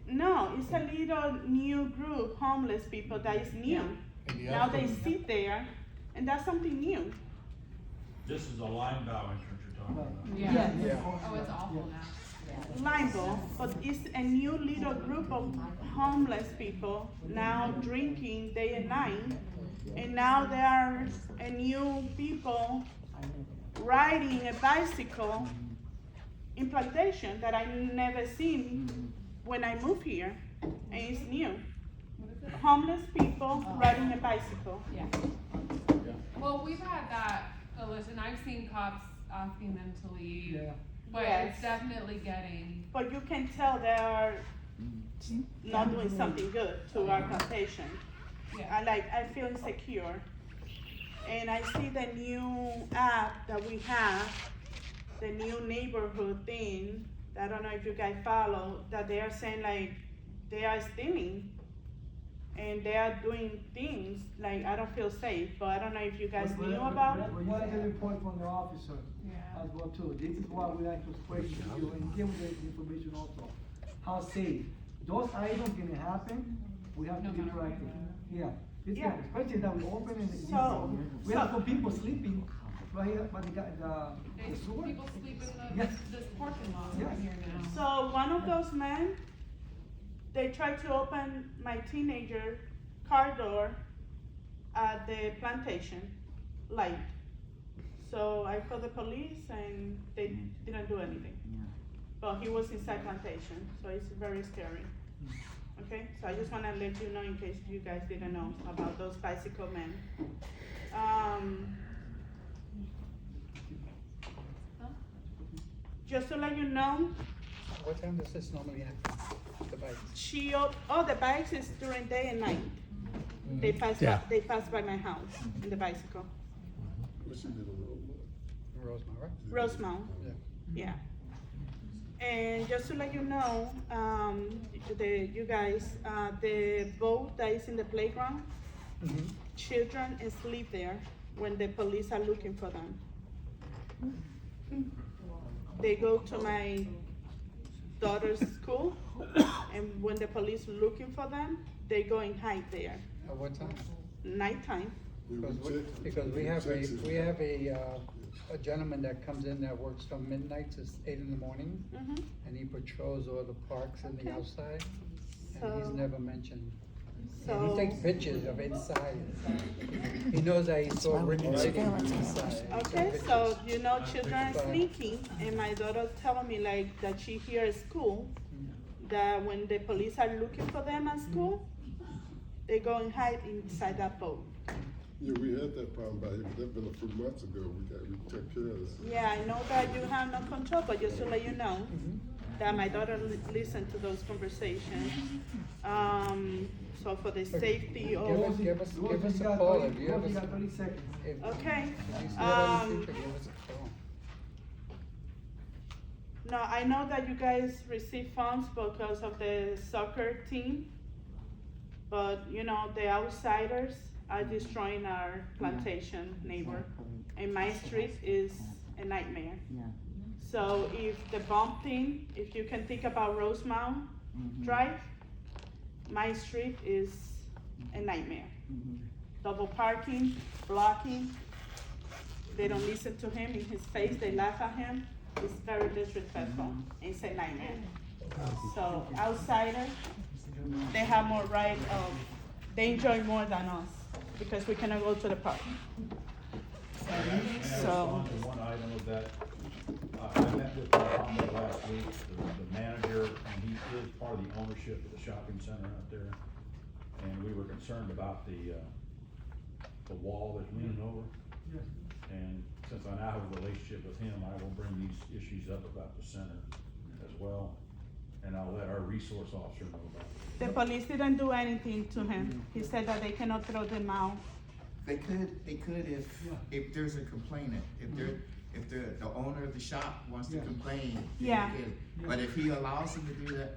No, it's a little new group, homeless people that is new. Now they sit there, and that's something new. This is a line bow entrance you're talking about. Yeah. Oh, it's awful now. Limbo, but it's a new little group of homeless people now drinking day and night, and now there are a new people riding a bicycle in Plantation that I never seen when I moved here, and it's new. Homeless people riding a bicycle. Yeah. Well, we've had that, listen, I've seen cops asking them to leave. Yeah. But Yes. it's definitely getting. But you can tell they are not doing something good to our plantation. Yeah. I feel insecure. And I see the new app that we have, the new neighborhood thing, I don't know if you guys follow, that they are saying like, they are stealing. And they are doing things, like, I don't feel safe, but I don't know if you guys knew about it. Well, you have a report from the officer Yeah. as well too. This is why we like to question you and give the information also. How safe. Those items can happen, we have to be proactive. Yeah. It's Yeah. good, especially that we open and So- we have some people sleeping right here by the sewer. People sleep in Yes. this parking lot Yes. right here now. So one of those men, they tried to open my teenager car door at the Plantation light. So I called the police and they didn't do anything. But he was inside Plantation, so it's very scary. Okay, so I just wanna let you know in case you guys didn't know about those bicycle men. Just to let you know, What time does this normally happen? The bikes? the bikes is during day and night. They pass Yeah. they pass by my house in the bicycle. Rosemont, right? Rosemount, yeah. And just to let you know, you guys, the boat that is in the playground, children sleep there when the police are looking for them. They go to my daughter's school, and when the police looking for them, they go and hide there. At what time? Nighttime. Because we have a a gentleman that comes in that works from midnight to 8 in the morning, Mhm. and he patrols all the parks and the Okay. outside, and he's So- never mentioned. And So- he takes pictures of inside. He knows that he saw Rick writing inside. Okay, so you know children are sneaking, and my daughter telling me like that she hear at school that when the police are looking for them at school, they go and hide inside that boat. Yeah, we had that problem back here, but that's been a few months ago. We took care of this. Yeah, I know that you have no control, but just to let you know that my daughter listened to those conversations. So for the safety of. Give us a call if you have You got 30 seconds. Okay. If you see that in the future, give us a call. No, I know that you guys receive funds because of the soccer team, but you know, the outsiders are destroying our plantation neighbor. And my street is a nightmare. So if the bump thing, if you can think about Rosemount Drive, my street is a nightmare. Double parking, blocking, they don't listen to him in his face, they laugh at him. It's very disrespectful. It's a nightmare. So outsiders, they have more right of, they enjoy more than us because we cannot go to the park. And So- on to one item of that, I met with Mohammed last week, the manager, and he is part of the ownership of the shopping center out there. And we were concerned about the wall that's leaning over. And since I now have a relationship with him, I will bring these issues up about the center as well. And I'll let our resource officer know about it. The police didn't do anything to him. He said that they cannot throw them out. They could if there's a complainant, if the owner of the shop wants to complain. they Yeah. could. But if he allows them to do that,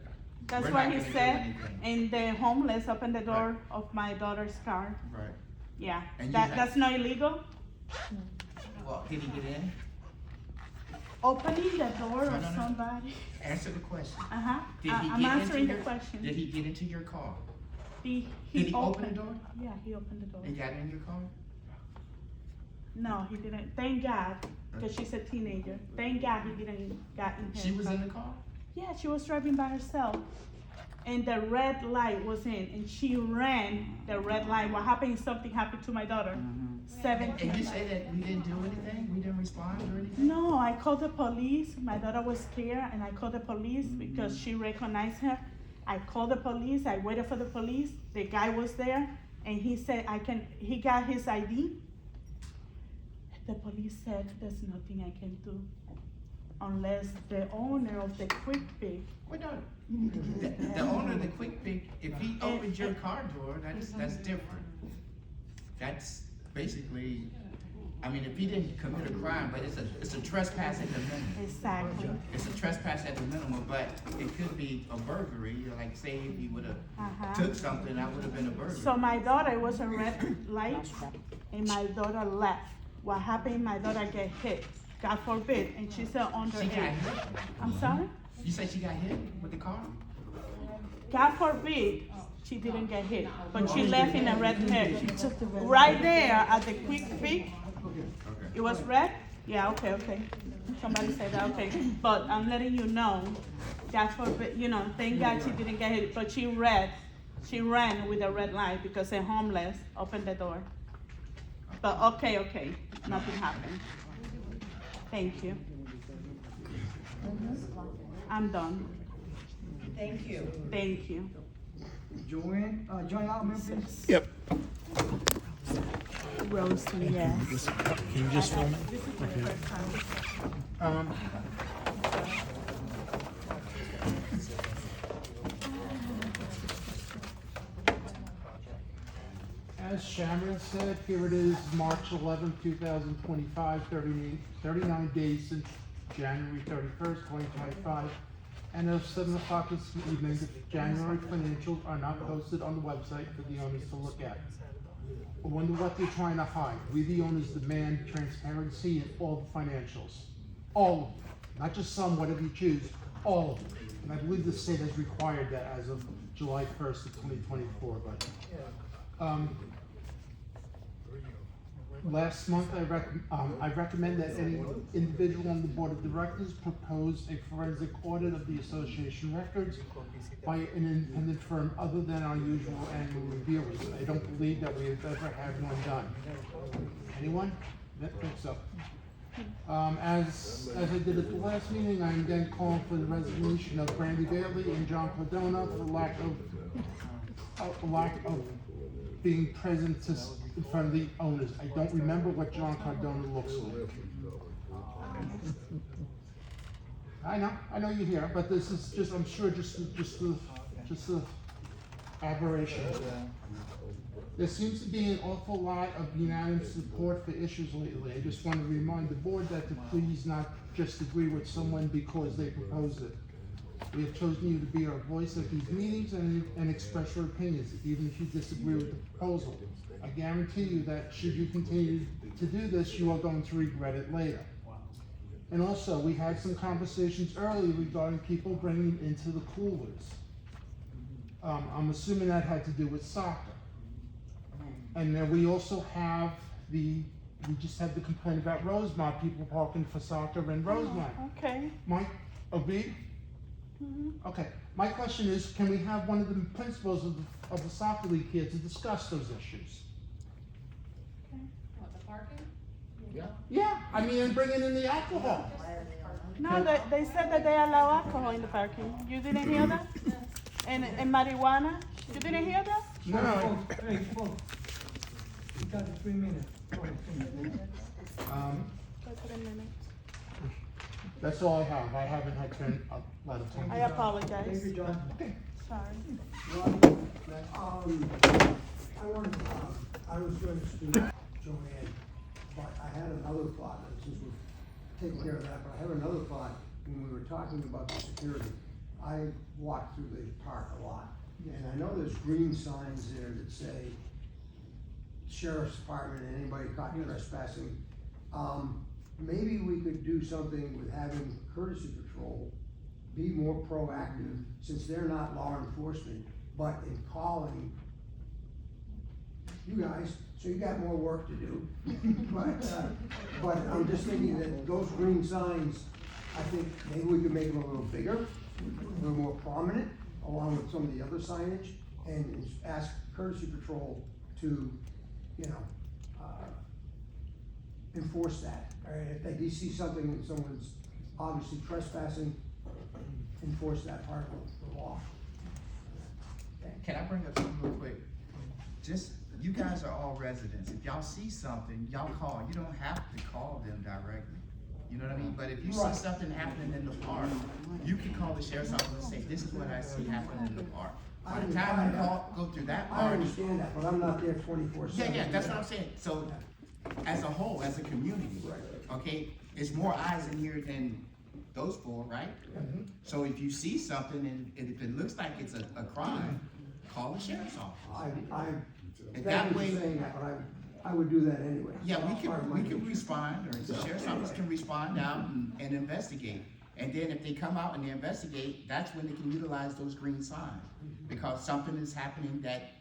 That's we're what not he gonna do said, anything. and the homeless opened the door of my daughter's car. Right. Yeah, And you that's not illegal? Well, did he get in? Opening the door No, of no, no. somebody. Answer the question. Uh-huh, Did he I'm get answering into the your, question. Did he get into your car? He Did he open opened the door? Yeah, he opened the door. And got in your car? No, he didn't. Thank God, because she's a teenager. Thank God he didn't got in her She was car. in the car? Yeah, she was driving by herself. And the red light was in, and she ran the red light. What happened is something happened to my daughter. 17. And you say that we didn't do anything? We didn't respond or anything? No, I called the police. My daughter was scared, and I called the police because she recognized her. I called the police. I waited for the police. The guy was there, and he said, he got his ID. The police said, there's nothing I can do unless the owner of the Quick Pick. Well, no, the owner of the Quick Pick, if he opens your car door, that's different. That's basically, I mean, if he didn't commit a crime, but it's a trespass at the minimum. Exactly. It's a trespass at the minimum, but it could be a burglary, like say if he would've took something, that would've been a burglary. So my daughter, it was a red light, and my daughter left. What happened, my daughter get hit, God forbid, and she's under She got age. hit? I'm sorry? You said she got hit with the car? God forbid, she didn't get hit, but she left in a red hair. Right there at the Quick Pick, it was red? Yeah, okay. Somebody said that, okay. But I'm letting you know, God forbid, thank God she didn't get hit, but she ran with a red light because a homeless opened the door. But okay, nothing happened. Thank you. I'm done. Thank you. Thank you. Joanne, join out members. Yep. Rosie, yes. Can you just film it? This is my first time. As Sharon said, here it is, March 11th, 2025, 39 days since January 31st, 2025. And at 7 o'clock this evening, the January financials are not posted on the website for the owners to look at. I wonder what they're trying to hide. We, the owners, demand transparency in all the financials. All of them. Not just some, whatever you choose, all of them. And I believe the state has required that as of July 1st of 2024, but, Last month, I recommend that any individual on the board of directors propose a forensic audit of the association records by an independent firm other than our usual annual reviewers. I don't believe that we have ever had one done. Anyone? That picks up. As I did at the last meeting, I am then calling for the resignation of Brandy Bailey and John Cardona for lack of being present in front of the owners. I don't remember what John Cardona looks like. I know you're here, but this is just, I'm sure, just the aberration. There seems to be an awful lot of unanimous support for issues lately. I just want to remind the board that to please not just agree with someone because they proposed it. We have chosen you to be our voice at these meetings and express your opinions, even if you disagree with the proposal. I guarantee you that should you continue to do this, you are going to regret it later. And also, we had some conversations earlier regarding people bringing into the coolers. I'm assuming that had to do with soccer. And then we also have we just had the complaint about Rosemont, people parking for soccer in Rosemont. Okay. Mike, agreed? Okay, my question is, can we have one of the principals of the soccer league here to discuss those issues? What, the parking? Yeah, I mean, and bringing in the alcohol. No, they said that they allow alcohol in the parking. You didn't hear that? And marijuana? You didn't hear that? No. Hey, folks, you got 3 minutes. That's all I have. I haven't had a lot of time. I apologize. Thank you, John. Okay. Sorry. I was going to speak to Joanne, but I had another thought, and since we're taking care of that, but I have another thought when we were talking about the security. I walk through the park a lot, and I know there's green signs there that say Sheriff's Department and anybody caught trespassing. Maybe we could do something with having courtesy patrol be more proactive, since they're not law enforcement, but in calling you guys, so you got more work to do. But I'm just thinking that those green signs, I think maybe we could make them a little bigger, a little more prominent, along with some of the other signage, and ask courtesy patrol to, enforce that. If they see something and someone's obviously trespassing, enforce that part of the law. Can I bring up something real quick? Just, you guys are all residents. If y'all see something, y'all call. You don't have to call them directly. You know what I mean? But if you see something happening in the park, you can call the sheriff's office and say, this is what I see happening in the park. By the time you go through that part. I understand that, but I'm not there 24/7. Yeah, that's what I'm saying. So, as a whole, as a community, okay, it's more eyes in here than those four, right? So if you see something and if it looks like it's a crime, call the sheriff's office. And that way, but I would do that anyway. yeah, we can respond, or the sheriff's office can respond out and investigate. And then if they come out and they investigate, that's when they can utilize those green signs, because something is happening that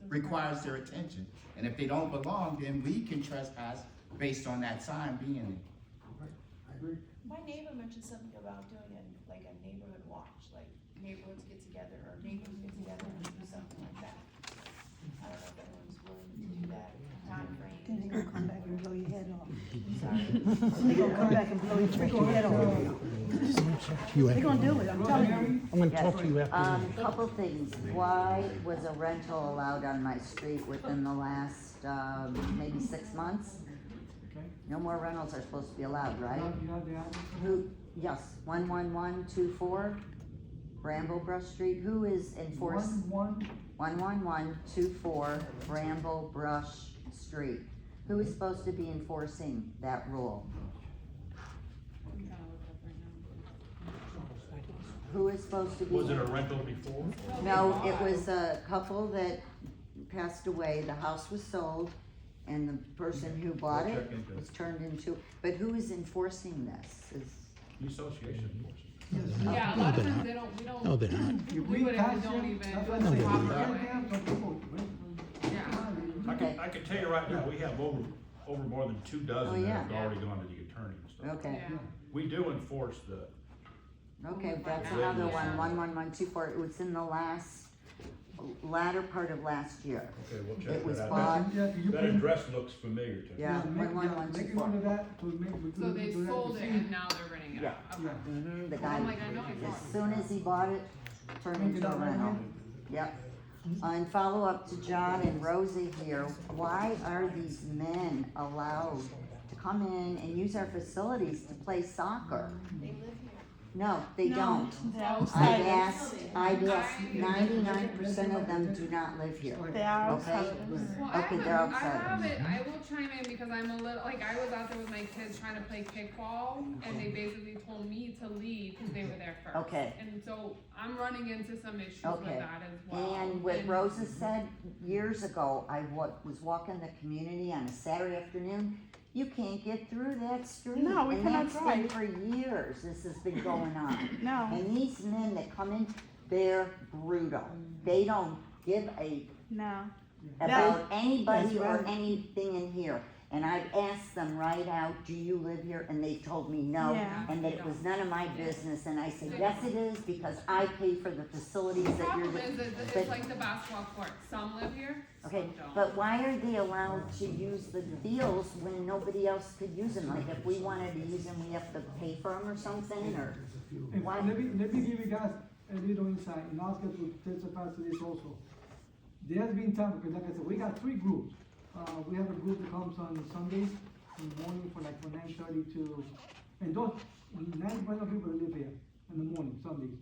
requires their attention. And if they don't belong, then we can trespass based on that sign being there. I agree. My neighbor mentioned something about doing a neighborhood watch, like neighborhoods get together or neighbors get together and do something like that. I don't know if anyone's willing to do that time frame. Then they gonna come back and blow your head off. They gonna come back and blow your head off. They gonna do it, I'm telling you. I'm gonna talk to you after. Couple things. Why was a rental allowed on my street within the last, maybe 6 months? No more rentals are supposed to be allowed, right? You have the address? Yes, 11124 Bramblebrush Street. Who is enforcing? 11124 Bramblebrush Street. Who is supposed to be enforcing that rule? Who is supposed to be? Was it a rental before? No, it was a couple that passed away. The house was sold, and the person who bought it was turned into, but who is enforcing this? The association. Yeah, a lot of times we don't. No, they're not. We don't even cooperate. Yeah. I can tell you right now, we have over over more than 2 dozen Oh, that yeah. have already gone to the attorney and stuff. Okay. Yeah. We do enforce the, Okay, that's Yeah. another one, 11124, it was in the latter part of last year. okay, we'll It check was that bought- out. Yeah, you That can- address looks familiar to me. Yeah, make 11124. one of that to make. we So can they do that to sold it see. and now they're renting it Yeah. out. Okay. Yeah. The Well, I'm guy, like, I know I saw as it. soon as he bought it, turned Make it into a out rental. again? Yep. And follow up to John and Rosie here, why are these men allowed to come in and use our facilities to play soccer? They live here. No, they No, don't. they're I've outsiders. asked, 99% of them do not live here. They are Okay? outsiders. Well, Okay, they're I outside. have it, I will chime in because I'm a little, like, I was out there with my kids trying to play kickball and they basically told me to leave because they were there first. Okay. And so I'm running into some issues with Okay. that as well. And what Rosa said years ago, I was walking the community on a Saturday afternoon, you can't get through that street. No, we cannot And that's been drive. for years, this has been going on. No. And these men that come in, they're brutal. They don't give a No. about anybody that's or right. anything in here. And I've asked them right out, do you live here? And they told me no, Yeah. and that it was none of my business. And I said, yes it is, because I pay for the facilities The that you're. problem is that but- it's like the basketball court, some live here, Okay, some don't. but why are they allowed to use the fields when nobody else could use them? Like if we wanted to use them, we have to pay for them or something, or? And Why? let me give you guys a little insight, and I'll get to testify to this also. There has been time, because like I said, we got 3 groups. We have a group that comes on Sundays in the morning from 9:30 to, and those, 90% of people live here in the morning, Sundays.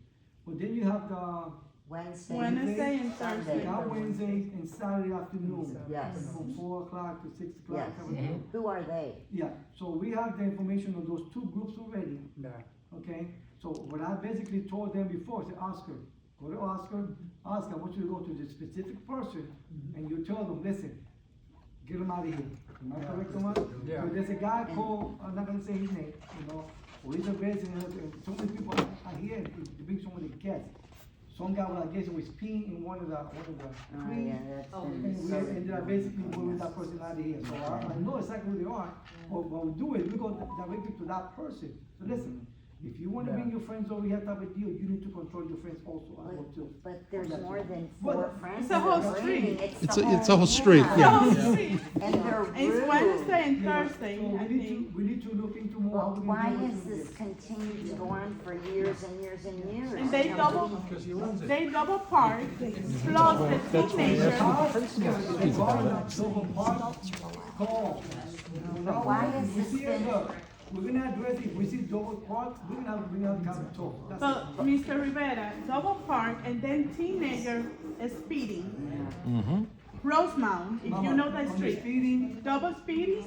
But then you have the Wednesday. Wednesday and Sunday. Thursday. We got Wednesdays and Saturday afternoon. Yes. From 4 o'clock to 6 o'clock. Yes. 7 o'clock. Who are they? Yeah, so we have the information of those 2 groups already, Yeah. okay? So what I basically told them before, I said, Oscar, go to Oscar, Oscar, I want you to go to the specific person, and you tell them, listen, get them out of here. Am I correct, Omar? Yeah. So there's a guy called, I'm not gonna say his name, you know, or he's a resident, and so many people are here, to bring so many guests. Some guy, I guess, was peeing in one of the Oh, trees. yeah, that's And been. we ended up basically moving that person out of here, so I know exactly who they are, but what we do is we go directly to that person. So listen, if you wanna bring your friends over here type of deal, you need to control your friends also as well too. But there's That's more it. than But 4 friends. It's a whole that are street. bringing. It's a whole street, The yeah. whole street. And they're rude. It's Wednesday and Yeah, Thursday, so I think. we need to look into more how Well, we why can deal has with this continued to go on for years and years and years? And they You know, double park, plus the teenagers. But why has We this see it, been- look, we're gonna address it, we see double park, we're gonna have to bring out county talk. That's But it. Mr. Rivera, double park and then teenager is speeding. Rosemount, if you Mama, know that on the street. speeding, Double speeding,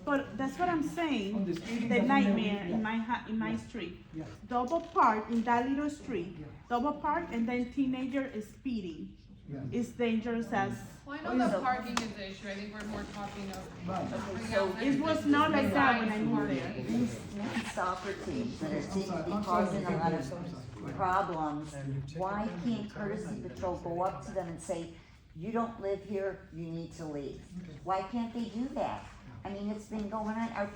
but that's what I'm on saying, the speeding. the that's when they- nightmare yeah. in my street. Yes. Double park in that little street, Yeah. double park and then teenager is speeding. Yeah. It's dangerous as, Well, I know the parking is the issue, I think we're more talking of. Right. bringing so out it was not like that when I moved there. These soccer teams that are seem to be causing a lot of problems, why can't courtesy patrol go up to them and say, you don't live here, you need to leave? Why can't they do that? I mean, it's been going on, our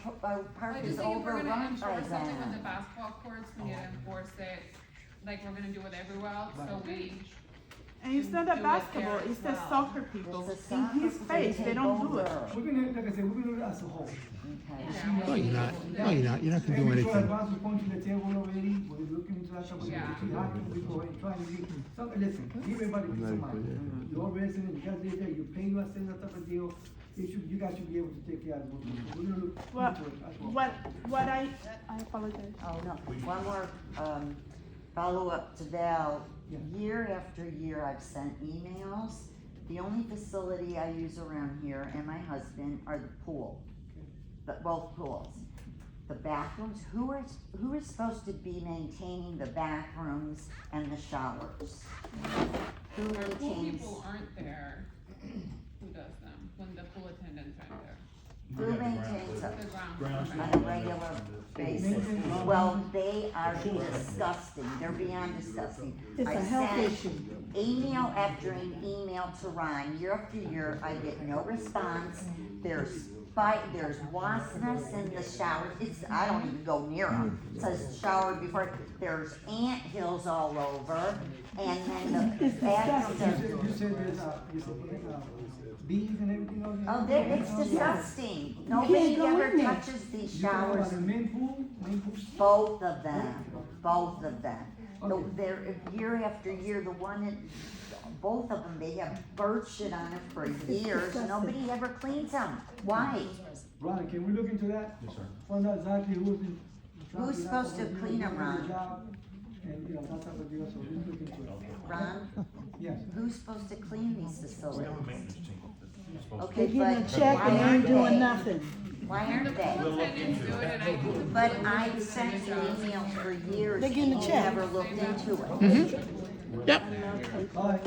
park I is just think if we're gonna overrun by enforce something with the them. basketball courts, we need to enforce it like we're gonna do with everywhere else, so we. and it's not the Do it basketball, there it's as the well. soccer people. It's the In soccer his people, face, they take don't do it. over. We're gonna, like I said, we're gonna do it as a whole. Okay. No, you're not. No, you're not. You're not gonna do Maybe anything. advance we point to the table already, we're looking into that, but Yeah. see how can we go and try to get, so, listen, give everybody peace of mind. Your resident, you guys live there, you pay your center type of deal, you guys should be able to take care of it. So we're gonna look Well, into it as well. what I apologize. Oh, no, one more, follow-up to Val. Yeah. Year after year, I've sent emails. The only facility I use around here and my husband are the pool, both pools. The bathrooms, who is supposed to be maintaining the bathrooms and the showers? Who Our pool maintains? people aren't there, who does them, when the pool attendants aren't there? Who maintains them? The ground. On a regular basis. Well, they are disgusting, they're beyond disgusting. It's a health issue. Email after email to Ron, year after year, I get no response. There's there's wasp nests in the shower, I don't even go near them. It says shower before, there's ant hills all over, and then the bathrooms are. You said bees and everything else? Oh, it's disgusting. Nobody ever touches these showers. The main pool? Both of them. They're, year after year, both of them, they have bird shit on it for years, and nobody ever cleans them. Why? Ron, can we look into that? Yes, sir. Find out exactly Who's supposed to clean them, Ron? And, that type of deal, so let's look into it. Ron? Yes. Who's supposed to clean these We facilities? have a maintenance team that's supposed to. Okay, They getting a but check why and they aren't ain't doing they? nothing. Why aren't they? We'll look into it. But I've sent you emails for years, They getting a and you check. never looked into it. Yep. Bye.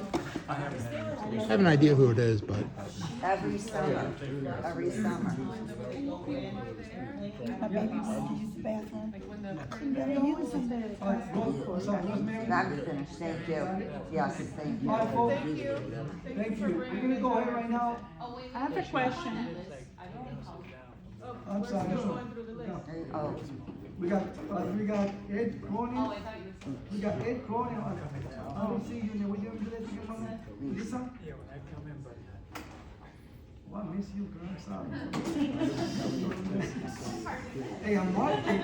I have an idea who it is, but. Every summer. My baby wants to use the bathroom. You gotta use them there. I'm finished, thank you. Yes, thank you. All right, folks. Thank you. We're gonna go ahead right now. I have a question. I'm sorry. Oh, We got Ed Cronin. We got Ed Cronin on. I don't see you. Would you ever do that again, Mama? Lisa? Yeah, when I come in, buddy. Well, I miss you, girl. I'm sorry. Hey, I'm working.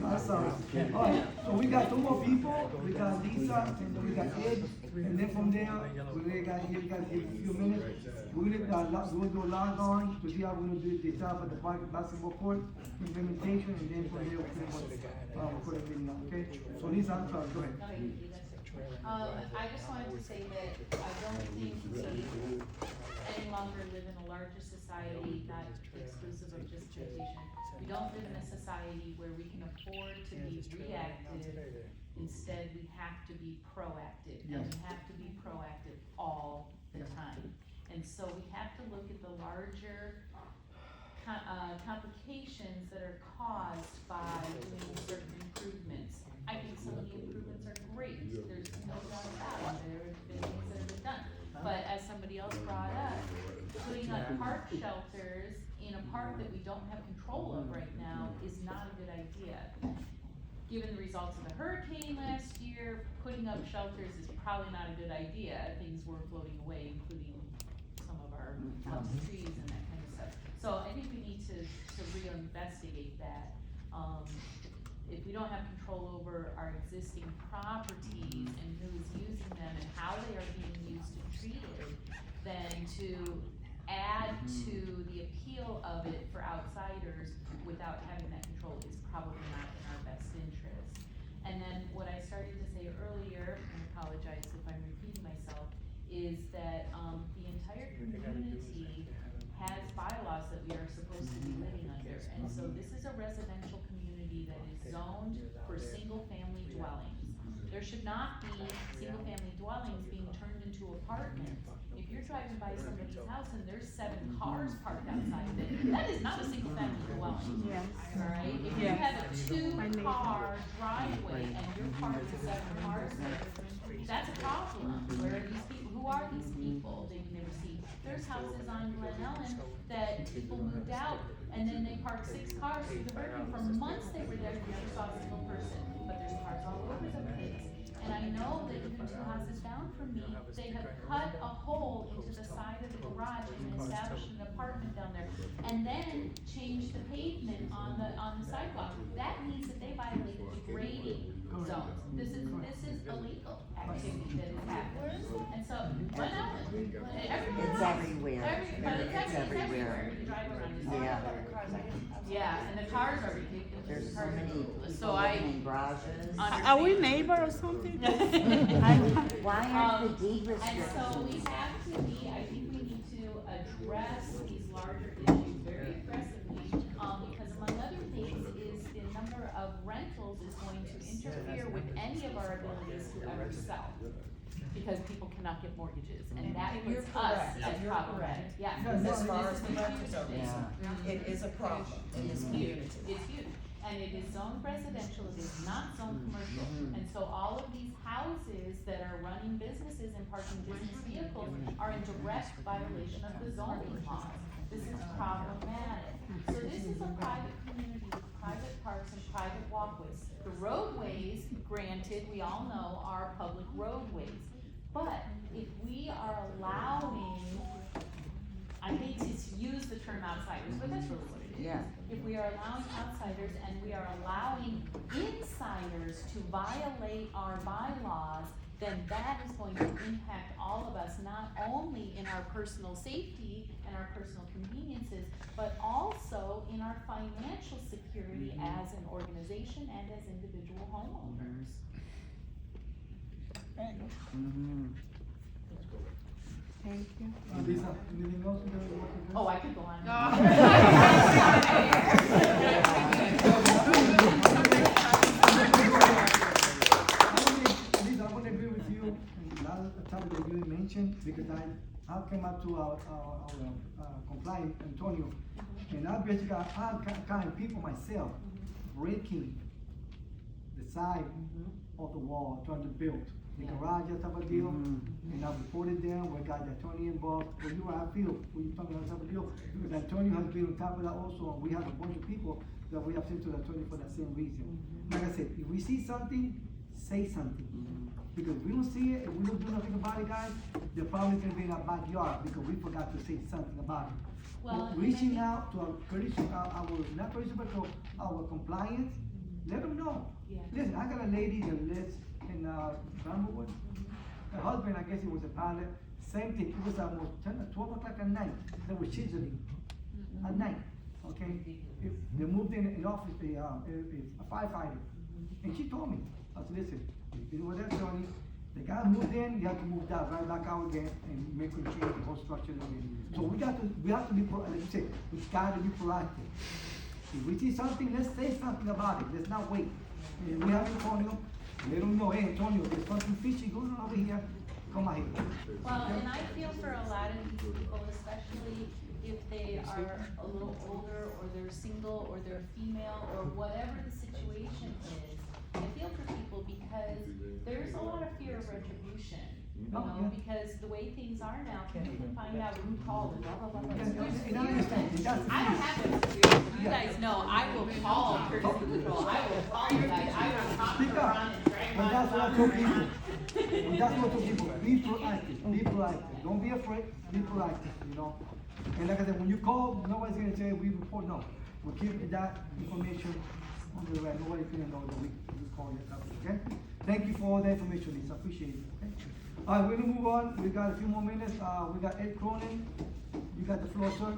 I'm sorry. All right, so we got two more people. We got Lisa, and then we got Ed. And then from there, we got a few minutes. We're gonna do a log on to see how we're gonna do the job at the basketball court implementation, and then from there, we'll put it in, okay? So Lisa, I'm sorry, go ahead. I just wanted to say that I don't think we any longer live in a larger society, not exclusive of just Plantation. We don't live in a society where we can afford to be reactive. Instead, we have to be proactive, and we have to be proactive all the time. And so we have to look at the larger complications that are caused by doing certain improvements. I think some of the improvements are great. There's no doubt about it. There have been things that have been done. But as somebody else brought up, putting up park shelters in a park that we don't have control of right now is not a good idea. Given the results of the hurricane last year, putting up shelters is probably not a good idea. Things were floating away, including some of our trees and that kind of stuff. So I think we need to reinvestigate that. If we don't have control over our existing properties and who's using them and how they are being used and treated, then to add to the appeal of it for outsiders without having that control is probably not in our best interest. And then what I started to say earlier, and I apologize if I'm repeating myself, is that the entire community has bylaws that we are supposed to be living under. And so this is a residential community that is zoned for single-family dwellings. There should not be single-family dwellings being turned into apartments. If you're driving by somebody's house and there's 7 cars parked outside of it, that is not a single-family dwelling. Yes. All right? If you have a 2-car driveway and you're parked 7 cars there, that's a problem. Where are these people? Who are these people that you never see? There's houses on Glen Ellen that people moved out and then they parked 6 cars through the burning. For months they were there, you never saw a single person. But there's cars all over the place. And I know that even 2 houses down from me, they have cut a hole into the side of the garage and established an apartment down there. And then changed the pavement on the sidewalk. That means that they violated the grading zones. This is illegal activity that is happening. And so, Glen Ellen, It's everywhere. It's everywhere. You drive around, you see yeah, and the cars are ridiculous. There's so many So people in garages. Are we neighbor or something? Why aren't the deed And so restrictions? we have to be, I think we need to address these larger issues very aggressively, because among other things is the number of rentals is going to interfere with any of our abilities to ever sell. Because people cannot get mortgages, and that You're puts us correct. as You're problematic. correct. Yeah. As far as the renters are Yeah. concerned, it is a problem in this community. It's huge, and it is zoned residential, it is not zone commercial. And so all of these houses that are running businesses and parking business vehicles are in direct violation of the zoning laws. This is problematic. So this is a private community with private parks and private walkways. The roadways, granted, we all know are public roadways. But if we are allowing, I hate to use the term outsiders, but that's really what it is. Yeah. If we are allowing outsiders and we are allowing insiders to violate our bylaws, then that is going to impact all of us, not only in our personal safety and our personal conveniences, but also in our financial security as an organization and as individual homeowners. Thank you. Lisa, anything else you want to address? Oh, I could go on. Lisa, I want to agree with you in a lot of times that you mentioned, because I came up to our compliant, Antonio, and I basically got all kind of people myself breaking the side of the wall, trying to build the garage, that type of deal, and I reported them, we got the attorney involved, but you are, I feel, when you talking about that type of deal, because Antonio has been on top of that also, and we have a bunch of people that we have sent to the attorney for that same reason. Like I said, if we see something, say something. Because if we don't see it, if we don't do nothing about it, guys, the problem is gonna be in our backyard, because we forgot to say something about it. Well, But reaching out to our courtesy, not courtesy, but to our compliance, let them know. Yeah. Listen, I got a lady that lives in, Bramblewood. Her husband, I guess he was a pilot, same thing, it was almost 10 or 12 o'clock at night, they were chiseling at night, okay? They moved in office, a firefighter, and she told me, I said, listen, you know what that's Tony, the guy moved in, you have to move that right back out again and make him change the whole structure again. So we have to be, like you said, we gotta be proactive. If we see something, let's say something about it, let's not wait. And we have Antonio, let them know, hey Antonio, there's something fishy going on over here, come out here. Well, and I feel for a lot of these people, especially if they are a little older, or they're single, or they're female, or whatever the situation is, I feel for people because there's a lot of fear of retribution. You know, because the way things are now, people can find out who called and blah, blah, blah, blah. There's fear. I don't have those fears. You guys know, I will call courtesy control, I will call you guys, I will talk to Ron and drag my That's what I told people. That's what I told people, be proactive, don't be afraid, be proactive, you know? And like I said, when you call, nobody's gonna say we report, no, we'll keep that information on the right, nobody's gonna know that we call you, okay? Thank you for all the information, Lisa, appreciate it, okay? All right, we're gonna move on, we got a few more minutes, we got Ed Cronin, you got the floor, sir.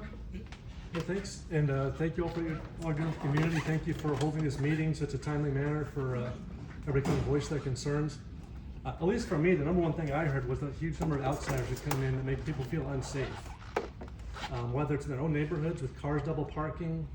Well, thanks, and thank you all for all doing the community. Thank you for holding this meeting in such a timely manner for everybody to voice their concerns. At least for me, the number one thing I heard was that huge number of outsiders that come in that make people feel unsafe. Whether it's in their own neighborhoods with cars double parking,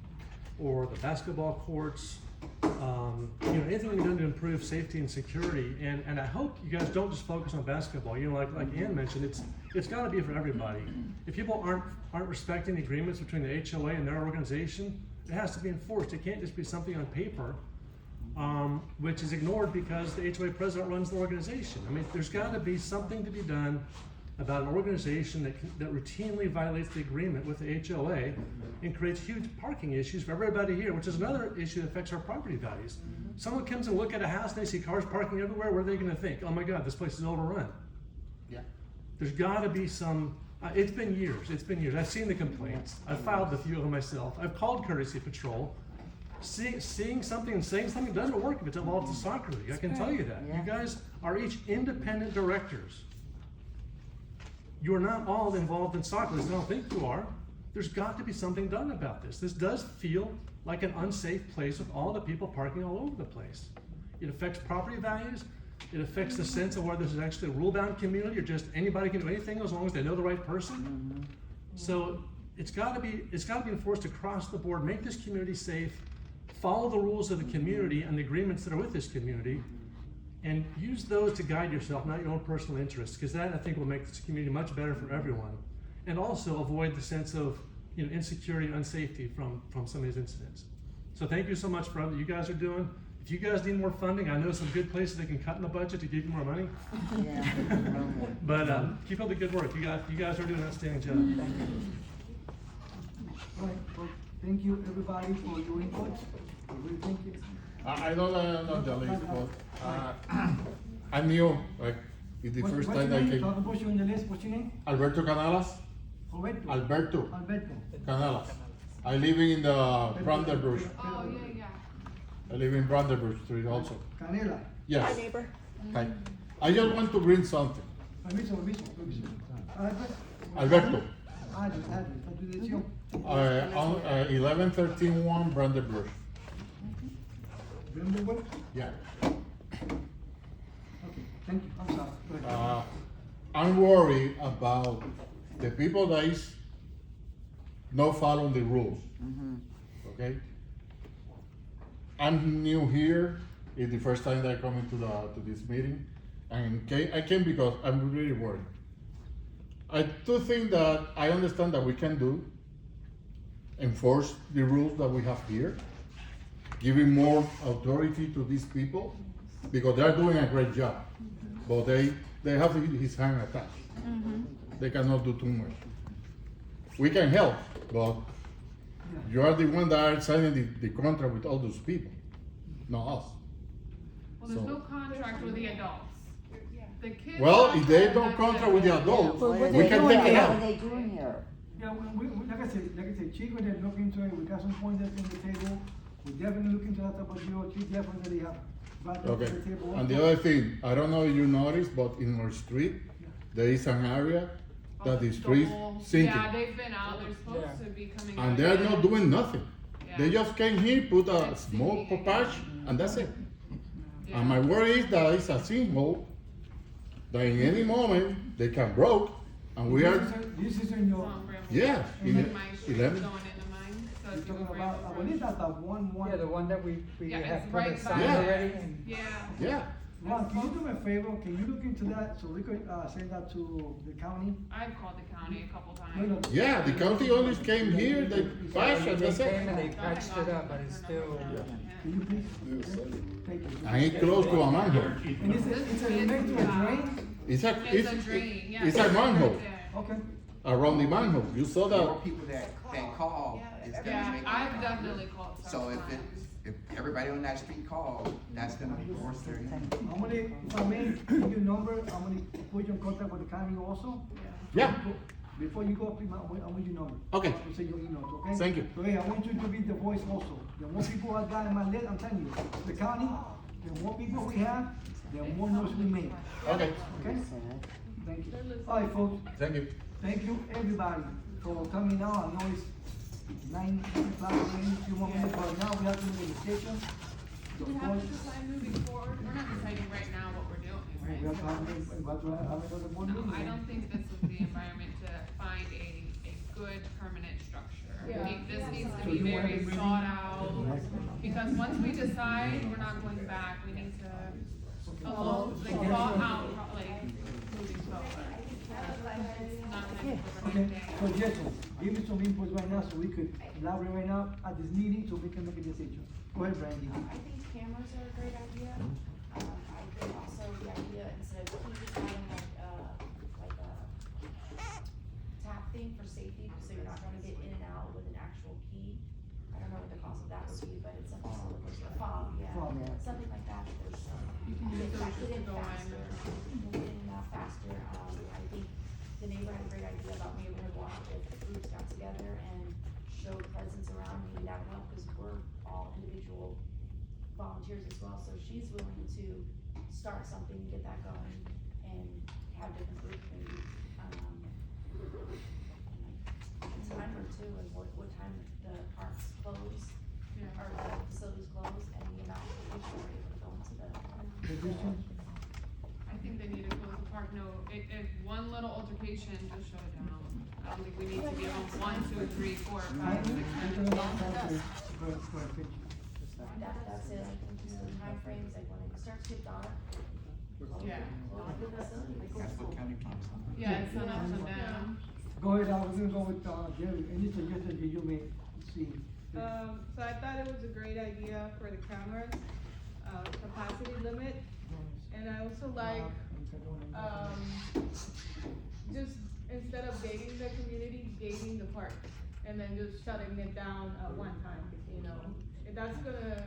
or the basketball courts, you know, anything we can do to improve safety and security. And I hope you guys don't just focus on basketball. You know, like Ann mentioned, it's got to be for everybody. If people aren't respecting the agreements between the HOA and their organization, it has to be enforced. It can't just be something on paper, which is ignored because the HOA president runs the organization. I mean, there's got to be something to be done about an organization that routinely violates the agreement with the HOA and creates huge parking issues for everybody here, which is another issue that affects our property values. Someone comes and look at a house and they see cars parking everywhere, what are they gonna think? Oh my God, this place is overrun. Yeah. There's gotta be some, it's been years. I've seen the complaints. I've filed a few of them myself. I've called courtesy patrol. Seeing something and saying something doesn't work if it's involved in soccer league. I can tell you that. You guys are each independent directors. You're not all involved in soccer leagues. I don't think you are. There's got to be something done about this. This does feel like an unsafe place with all the people parking all over the place. It affects property values. It affects the sense of whether this is actually a rule-bound community or just anybody can do anything as long as they know the right person. So it's got to be enforced across the board. Make this community safe. Follow the rules of the community and the agreements that are with this community, and use those to guide yourself, not your own personal interests, because that I think will make this community much better for everyone, and also avoid the sense of insecurity and unsafety from some of these incidents. So thank you so much for what you guys are doing. if you guys need more funding, I know some good places they can cut in the budget to give you more money. Yeah. But keep up the good work. You guys are doing an outstanding job. Right, well, thank you, everybody, for your input. We thank you. I know the list, but I'm new, like, it's the first time I Can came. I put you on the list? What's your name? Alberto Canalas? Roberto. Alberto Alberto. Canalas. I live in the Brandenburg. Oh, yeah. I live in Brandenburg Street also. Canela. Yes. Hi, neighbor. Hi. I just want to bring something. Permiso. Alberto. Address, tu dirección. On 11131 Brandenburg. Brandenburg? Yeah. Okay, thank you, I'm sorry. Go ahead. I'm worried about the people that is not following the rules. Okay? I'm new here. It's the first time that I come into to this meeting. And I came because I'm really worried. I do think that I understand that we can enforce the rules that we have here, giving more authority to these people, because they're doing a great job. But they have his hand attached. They cannot do too much. We can help, but you are the one that are signing the contract with all those people, not us. Well, there's no contract with the adults. The kids. Well, if they don't contract with the adults, we can take it What are out. they doing here? Yeah, like I said, Chico, they're looking into it, we got some points on the table, we definitely look into that type of deal, she definitely have brought that to Okay, the table. and the other thing, I don't know if you noticed, but in our street, there is an area that the street sinking. Yeah, they've been out, they're supposed to be coming out. And they're not doing nothing. They Yeah. just came here, put a small patch, and that's it. And my worry is that it's a sinkhole, that in any moment, they can break, and we are, This is in your. yeah, Like my street 11. going into mine, so You're it's even talking about, I believe that's the one. Yeah, the one that we Yeah, have it's put right a by sign Yeah. already. And Yeah. Yeah, Ron, can you do me a favor, can you look into that, so we could, send that to the county? I've called the county a couple No, times. no. yeah, the county always came here, they patched, and that's they came and it. they patched it up, but it's still. Can you please? Thank you. And it's close to a manhole. And it's a remain to a drain? It's a, It's a drain, yeah. it's a manhole, Okay. around the manhole, you saw More that. people that call, it's gonna Yeah, make. I've definitely called So several if times. if everybody on that street call, that's gonna be more serious. I'm gonna, if I may, give you a number, I'm gonna put you in contact with the county also. Yeah. Before you go, please, I want your number. Okay. I'll say your email, okay? Thank you. So, hey, I want you to be the voice also. The more people I got in my list, I'm telling you, the county, the more people we have, the more noise we make. Okay. Okay? Thank you. All right, folks. Thank you. Thank you, everybody, for coming out. I know it's 9 o'clock, a few more minutes, but now we have to move the station. Do we have to decide moving forward? We're not deciding right now what we're doing, We right? have to have another board No, meeting. I don't think this is the environment to find a good permanent structure. I think this needs to be very thought out, because once we decide, we're not going back, we need to, thought out, like, moving forward. Not like Okay, overnight thing. so Jason, give me some input right now so we could elaborate right now at this meeting so we can make a decision. Go ahead, Brandy. I think cameras are a great idea. I think also the idea, instead of keeping having like a tap thing for safety, so you're not gonna get in and out with an actual key. I don't know what the cost of that would be, but it's something to look into. Fob, yeah, Fob. something like that, there's, You can use those get just to in go in. faster, get in and out faster. I think the neighbor had a great idea about neighborhood watch, if the groups got together and showed presence around, maybe that would help, cause we're all individual volunteers as well, so she's willing to start something, get that going, and have different groups maybe, timer too, and what time the parks close, Yeah. or the facilities close, and the amount of people we're able to go into the. I think they need to close the park, no, if one little altercation, just shut it down. I don't think we need to give them 1, 2, 3, 4, 5, 6, 7. That's it, I think just the timeframes, like when it starts to get dark. Yeah. Close the facility. That's what county council. Yeah, it's sun up, sun down. Go ahead, I was gonna go with, Jerry, any suggestions that you may see? So I thought it was a great idea for the cameras. capacity limit. And I also like, just instead of gating the community, gating the park. And then just shutting it down at one time, you know? If that's gonna,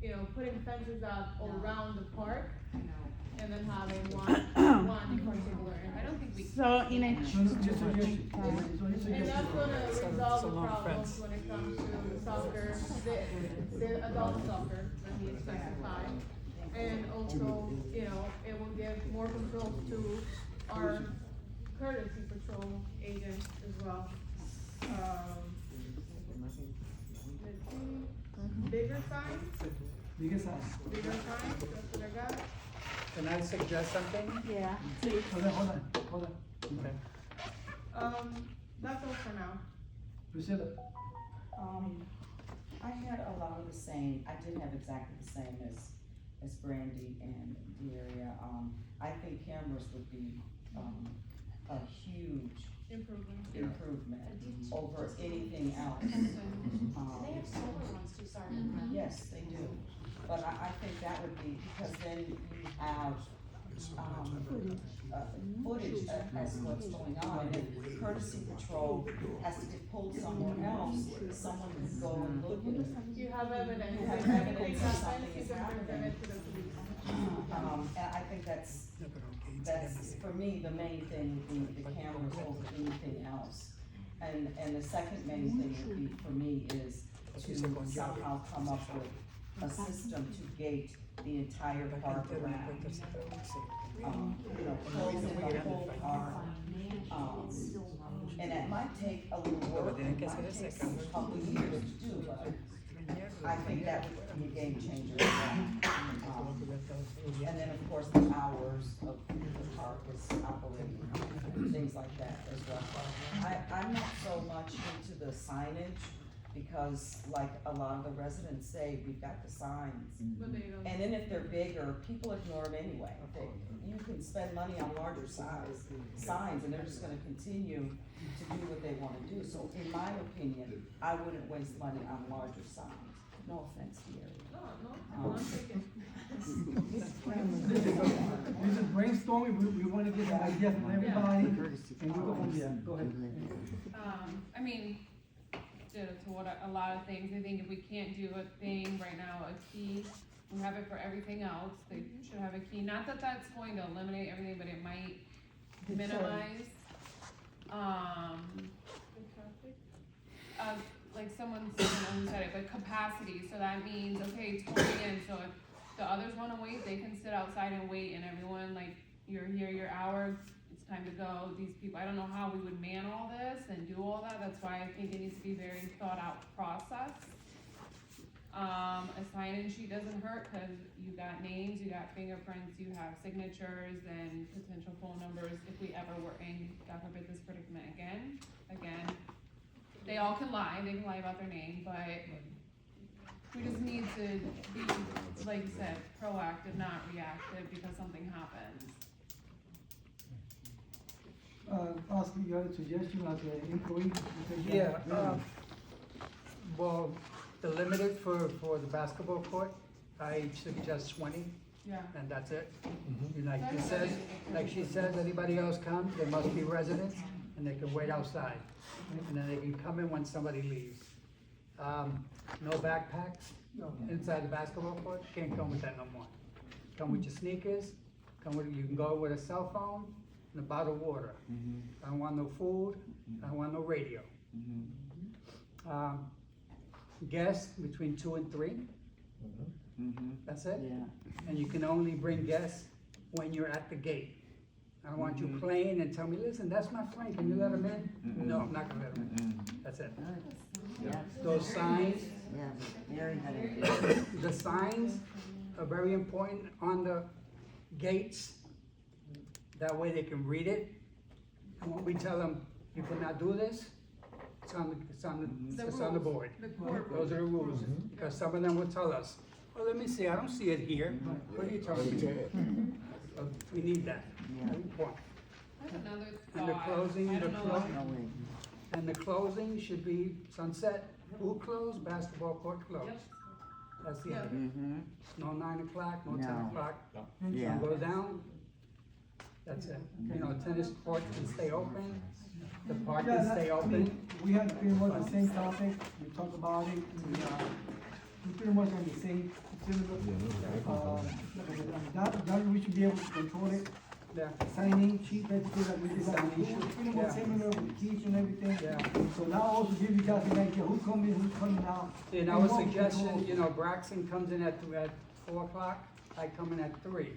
you know, putting fences out around the park. And then having one particular. I don't think we. So in a. Just suggestion. And that's gonna resolve the problems when it comes to the soccer, the adult soccer, that he is specified. And also, you know, it will give more control to our courtesy patrol agents as well. Let's see, bigger signs? Bigger signs. Bigger signs, that's what I got. Can I suggest something? Yeah, please. Hold on. Okay. That's all for now. Priscilla. I had a lot of the same, I did have exactly the same as Brandy and Dearia. I think cameras would be, a huge improvement over anything else. They have solar ones too, sorry. Yes, they do, but I think that would be, because then you have, footage as to what's going on, and if courtesy patrol has to get pulled somewhere else, someone can go and look at it. You have evidence. You have If anything evidence that something happens, you is can present happening. it to the police. And I think that's, for me, the main thing would be the cameras over anything else. And the second main thing would be, for me, is to somehow come up with a system to gate the entire park around. You know, closing the whole park. And it might take a little work, it might take a couple of years to do, but I think that would be a game changer as well. And then, of course, the hours of the park is operating, things like that as well. I'm not so much into the signage, because like a lot of the residents say, we've got the signs. But they don't. And then if they're bigger, people ignore them anyway. You can spend money on larger size signs, and they're just gonna continue to do what they wanna do. So in my opinion, I wouldn't waste money on larger signs. No offense, Gary. No, I'm thinking. This is brainstorming, we wanna get the idea from everybody, and we go from there. Go ahead. I mean, to what a lot of things, I think if we can't do a thing right now, a key, we have it for everything else, they should have a key, not that that's going to eliminate everything, but it might minimize, like someone who said it, but capacity, so that means, okay, 20 in, so if the others wanna wait, they can sit outside and wait, and everyone, like, you're here, your hour, it's time to go, these people, I don't know how we would man all this and do all that, that's why I think it needs to be a very thought out process. A sign-in sheet doesn't hurt, cause you got names, you got fingerprints, you have signatures and potential phone numbers, if we ever were in, God forbid, this predicament again, they all can lie, they can lie about their name, but we just need to be, like you said, proactive, not reactive, because something happens. Oscar, you have a suggestion as an employee? Yeah, well, the limited for the basketball court, I suggest 20. Yeah. And that's it. Like she says, anybody else comes, they must be residents, and they can wait outside. And then they can come in when somebody leaves. No backpacks inside the basketball court, can't come with that no more. Come with your sneakers, you can go with a cell phone and a bottle of water. I don't want no food, I don't want no radio. Guests between 2 and 3. That's it. And you can only bring guests when you're at the gate. I don't want you playing and tell me, listen, that's my friend, can you let him in? No, I'm not gonna let him in. That's it. Those signs, the signs are very important on the gates. That way they can read it. And when we tell them, you cannot do this, it's on the board. Those are the rules, because some of them will tell us, well, let me see, I don't see it here. What are you talking about? We need that. Another And the thought, closing, I don't know. and the closing should be sunset, pool closed, basketball court closed. That's the end of Mm-hmm. it. No 9 o'clock, no 10 No. o'clock. Yeah. Sun goes down, that's it. You know, tennis court can stay open, the park Yeah, can stay I open. mean, we had pretty much the same topic, we talked about it, we pretty much on the same, similar. That we should be able to control it, Yeah. signing, sheet, basically, like we did, like, pretty much Yeah. similar with keys and everything. Yeah. So now also give you guys an idea who's coming, who's coming out. And our suggestion, you know, Braxton comes in at 4 o'clock, I come in at 3.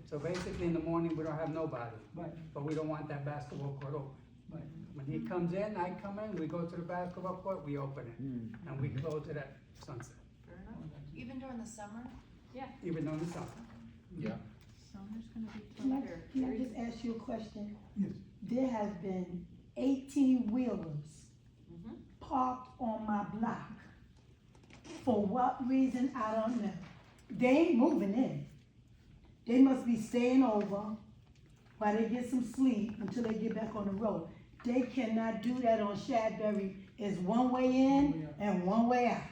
So basically in the morning, we don't have nobody. Right. But we don't want that basketball court open. Right. When he comes in, I come in, we go to the basketball court, we open it. And we close it at sunset, Even during the summer? Yeah, even though it's summer. Yeah. summer's gonna be Can I, better. can I just ask you a question? Yes. There has been 18 wheelers Mhm. parked on my block. For what reason, I don't know. They ain't moving in. They must be staying over while they get some sleep until they get back on the road. They cannot do that on Shadberry. It's one way in and one way out.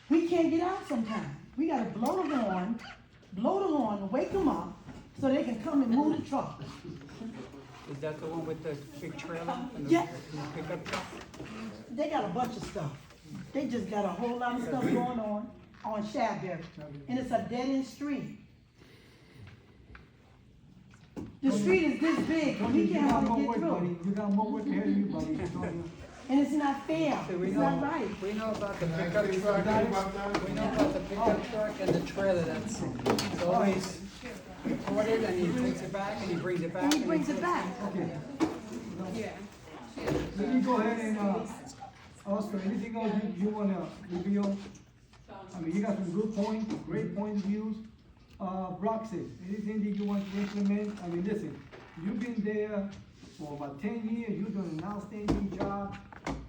We can't get out sometimes. We gotta blow the horn and wake them up so they can come and move the truck. Is that the one with the big trailer and the Yeah. pickup truck? They got a bunch of stuff. They just got a whole lot of stuff going on Shadberry. And it's a dead-end street. The street is this big, and we You can't got more hardly get work, through. buddy, you got more work ahead of you, buddy, Antonio. And it's not fair. See, we It's know, not right. we know about the Can I pickup say truck, something about that? we know about the pickup truck and the trailer that's always reported and he takes it back and he brings it back. And he brings it back. Okay, Yeah. let me go ahead and, Oscar, anything else you wanna reveal? I mean, you got some good points, great point of views. Broxton, anything that you want to implement? I mean, listen, you've been there for about 10 years, you're doing an outstanding job.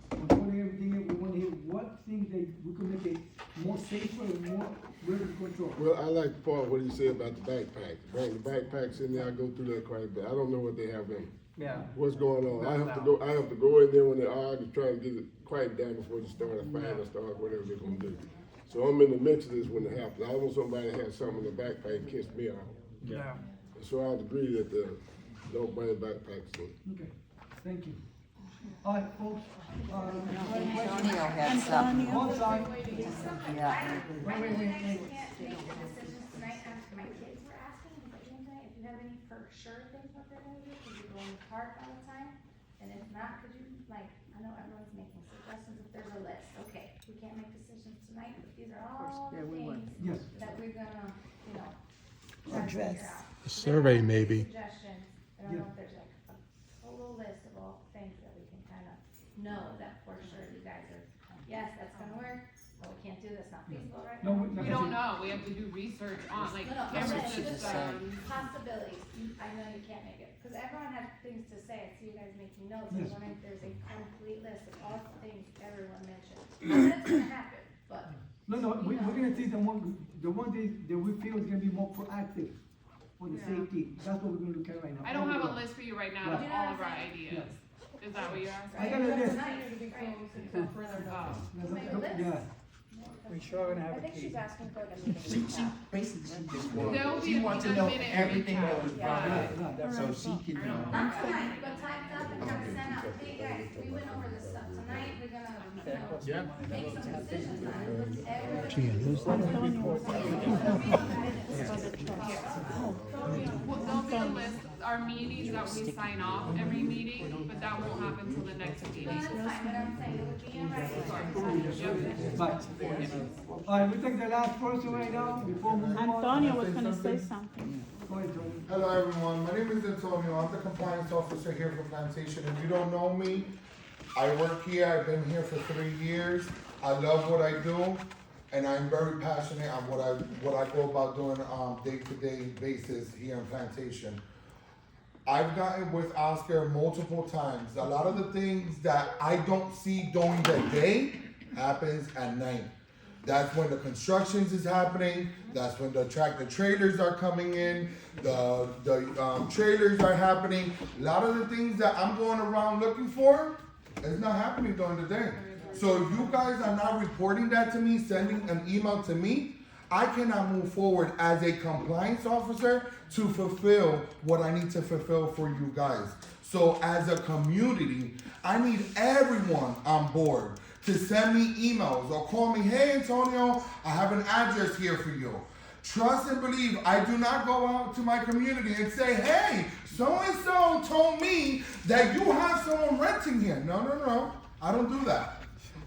Controlling everything, we wanna hear what things that we could make it more safer and more under control. Well, I like the part what he said about the backpack. Bring the backpacks in there, I go through that quite a bit. I don't know what they have in. Yeah. What's going on? I have to go in there when they're arguing, trying to get it quiet down before they start a fight or start whatever they're gonna do. So I'm in the midst of this when it happens. I don't want somebody to have something in the backpack and kiss me out. Yeah. So I would agree that don't bring backpacks in. Okay, thank you. All right, folks, Antonio had something. Hold on. Yeah. Wait. Decisions tonight after my kids were asking, but Anthony, if you have any for sure things what they're gonna do, could you go in the park all the time? And if not, could you, like, I know everyone's making suggestions, if there's a list, okay, we can't make decisions tonight, but these are all the things Yes. that we're gonna, you know, try to Address. figure out. A survey, If there are any maybe. Suggestions, I don't know if there's like a total list of all things that we can kind of know that for sure you guys are, yes, that's gonna work, but we can't do this, not feasible right No, now. like We I don't said, know, we have to do research on, like, No, no, camera I'm saying, systems. possibilities, I know you can't make it, cause everyone has things to say, I see you guys making notes, I was Yes. wondering if there's a complete list of all the things everyone mentioned. That's gonna happen, but, No, we're gonna take the one that we feel is gonna be more proactive for the Yeah. safety, that's what we're gonna look at right now. I don't have a list for you right now of Right. all of our ideas. Is that what you're asking? I got a list. Maybe list. Yeah. We sure gonna have I a think key. she's asking for the meeting. She basically just There'll wants, be she a wants to minute know everything recap. that was brought Yeah. up, so she can, Not tonight, but time's up and kind of send out, hey guys, we went over this stuff tonight, we're gonna, you know, make some decisions on it, what's everyone. Well, there'll be a list, our meetings that we sign off every meeting, but that won't happen until the next meeting. That's fine, but I'm saying, it would be in writing. Right. All right, we take the last person right now before we move on. Antonio was gonna say something. Go ahead, Tony. Hello everyone, my name is Antonio, I'm the compliance officer here for Plantation. If you don't know me, I work here, I've been here for 3 years. I love what I do, and I'm very passionate on what I go about doing day-to-day basis here in Plantation. I've gotten with Oscar multiple times. A lot of the things that I don't see during the day happens at night. That's when the constructions is happening. That's when the tractor trailers are coming in. The trailers are happening. A lot of the things that I'm going around looking for is not happening during the day. So if you guys are not reporting that to me, sending an email to me, I cannot move forward as a compliance officer to fulfill what I need to fulfill for you guys. So as a community, I need everyone on board to send me emails or call me, hey Antonio, I have an address here for you. Trust and believe, I do not go out to my community and say, hey, so-and-so told me that you have someone renting here. No, I don't do that.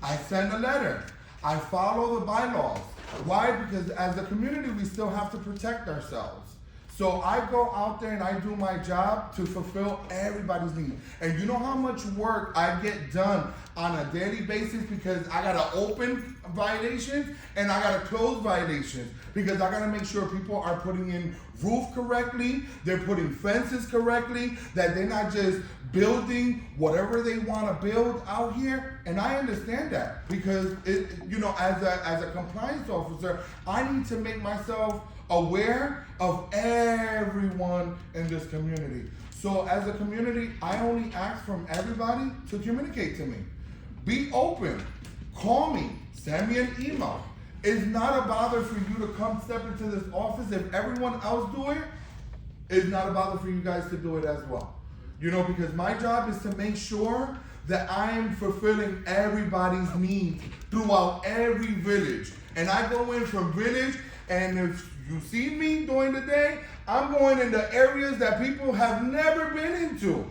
I send a letter. I follow the bylaws. Why? Because as a community, we still have to protect ourselves. So I go out there and I do my job to fulfill everybody's needs. And you know how much work I get done on a daily basis because I gotta open violations and I gotta close violations because I gotta make sure people are putting in roof correctly, they're putting fences correctly, that they're not just building whatever they want to build out here. And I understand that because as a compliance officer, I need to make myself aware of everyone in this community. So as a community, I only ask from everybody to communicate to me. Be open, call me, send me an email. It's not a bother for you to come step into this office. If everyone else do it, it's not a bother for you guys to do it as well. Because my job is to make sure that I am fulfilling everybody's needs throughout every village. And I go in from village, and if you see me during the day, I'm going into areas that people have never been into.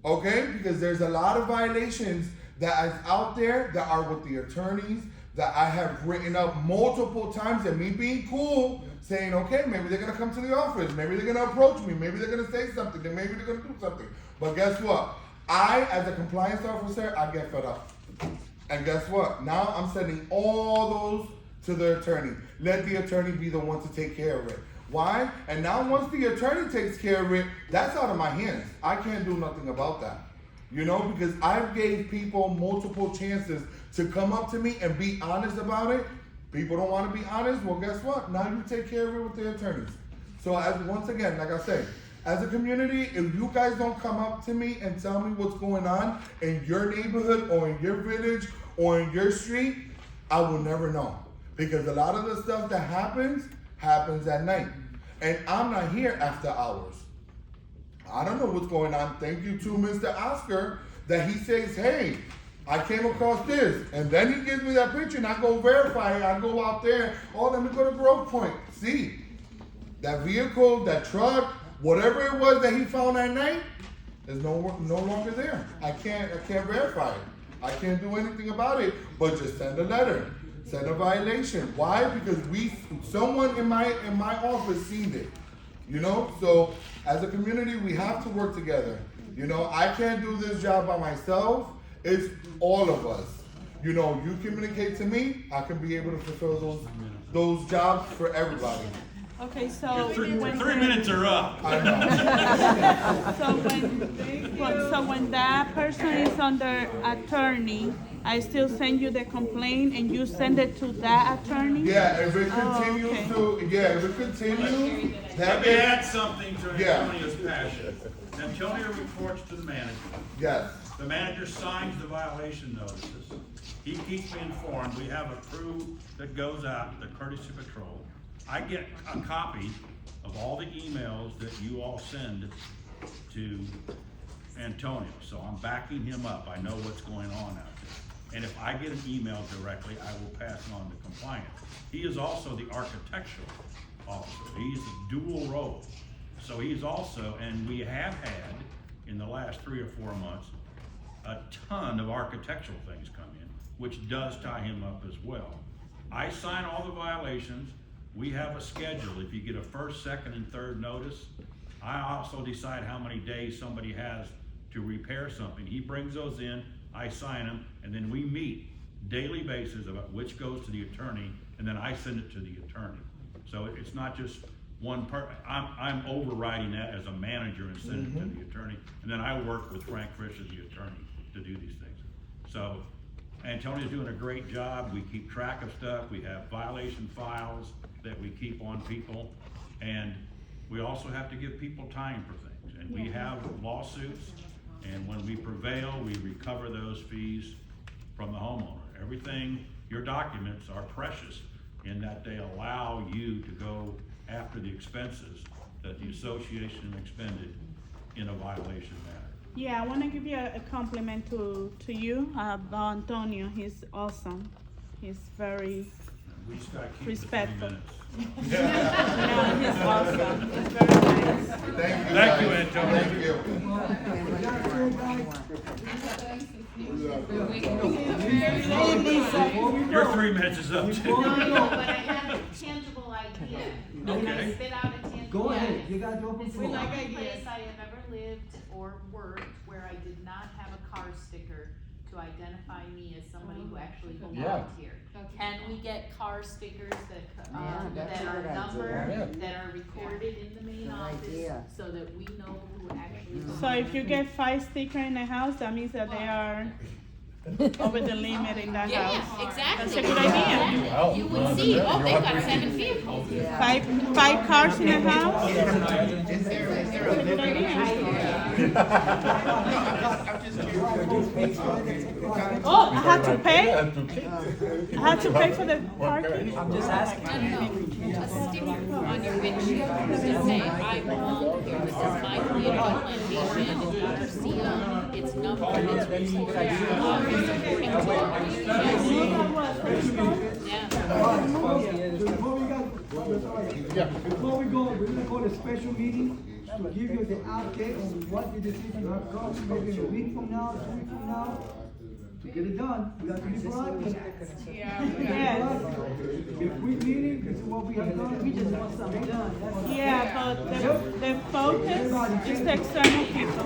Okay? Because there's a lot of violations that is out there that are with the attorneys that I have written up multiple times, and me being cool, saying, okay, maybe they're gonna come to the office, maybe they're gonna approach me, maybe they're gonna say something, then maybe they're gonna do something. But guess what? I, as a compliance officer, I get fed up. And guess what? Now I'm sending all those to the attorney. Let the attorney be the one to take care of it. Why? And now once the attorney takes care of it, that's out of my hands. I can't do nothing about that. Because I've gave people multiple chances to come up to me and be honest about it. People don't want to be honest. Well, guess what? Now you take care of it with the attorneys. So once again, like I say, as a community, if you guys don't come up to me and tell me what's going on in your neighborhood or in your village or in your street, I will never know. Because a lot of the stuff that happens at night. And I'm not here after hours. I don't know what's going on. Thank you to Mr. Oscar that he says, hey, I came across this. And then he gives me that picture and I go verify it. I go out there. Oh, let me go to Grove Point. See, that vehicle, that truck, whatever it was that he found at night is no longer there. I can't verify it. I can't do anything about it, but just send a letter. Send a violation. Why? Because someone in my office seen it. So as a community, we have to work together. I can't do this job by myself. It's all of us. You communicate to me, I can be able to fulfill those jobs for everybody. Okay, so Your 3 minutes are up. I know. So when that person is under attorney, I still send you the complaint and you send it to that attorney? Yeah, if it continues Let me add something to Yeah. Antonio's passion. Antonio reports to the manager. Yes. The manager signs the violation notices. He keeps me informed. We have a crew that goes out, the courtesy patrol. I get a copy of all the emails that you all send to Antonio. So I'm backing him up. I know what's going on out there. And if I get an email directly, I will pass it on to compliance. He is also the architectural officer. He's a dual role. So he's also, and we have had in the last 3 or 4 months, a ton of architectural things come in, which does tie him up as well. I sign all the violations. We have a schedule. If you get a first, second, and third notice, I also decide how many days somebody has to repair something. He brings those in, I sign them, and then we meet daily basis about which goes to the attorney, and then I send it to the attorney. So it's not just one part. I'm overriding that as a manager and send it to the attorney, and then I work with Frank Frisch as the attorney to do these things. So Antonio's doing a great job. We keep track of stuff. We have violation files that we keep on people, and we also have to give people time for things. And we have lawsuits, and when we prevail, we recover those fees from the homeowner. Everything, your documents are precious in that they allow you to go after the expenses that the association expended in a violation matter. Yeah, I want to give you a compliment to you about Antonio. He's awesome. He's very We just gotta keep respectful. the 3 minutes. No, he's awesome. He's very nice. Thank you, Antonio. Thank you. Your 3 minutes is up too. No, I know, but I have a tangible idea. Can I Okay. spit out a tangible Go ahead, idea? you got the open This is floor. the only place I have ever lived or worked where I did not have a car sticker to identify me as somebody who actually belonged here. Can we get car stickers that, Yeah, that's that a are good numbered, idea. that are recorded in the main Good office, idea. so that we know who actually belongs? So if you get 5 stickers in the house, that means that they are over the limit in that Yeah, house. exactly. That's a good idea. You would see, oh, they've got 7 vehicles. Five cars in the house? Is there That's a good idea. Oh, I had to pay? I had to pay for the parking? No, no, a sticker on your windshield that say, I belong here, this is my community plantation, it's under seal, it's numbered, it's recorded. Before we go, we're gonna call a special meeting to give you the update on what the decision will come, maybe a week from now, 2 weeks from now, to get it done. We got 24 hours. Yeah. If we meeting, this is what we have done, we just want something done. Yeah, but the focus is the external people.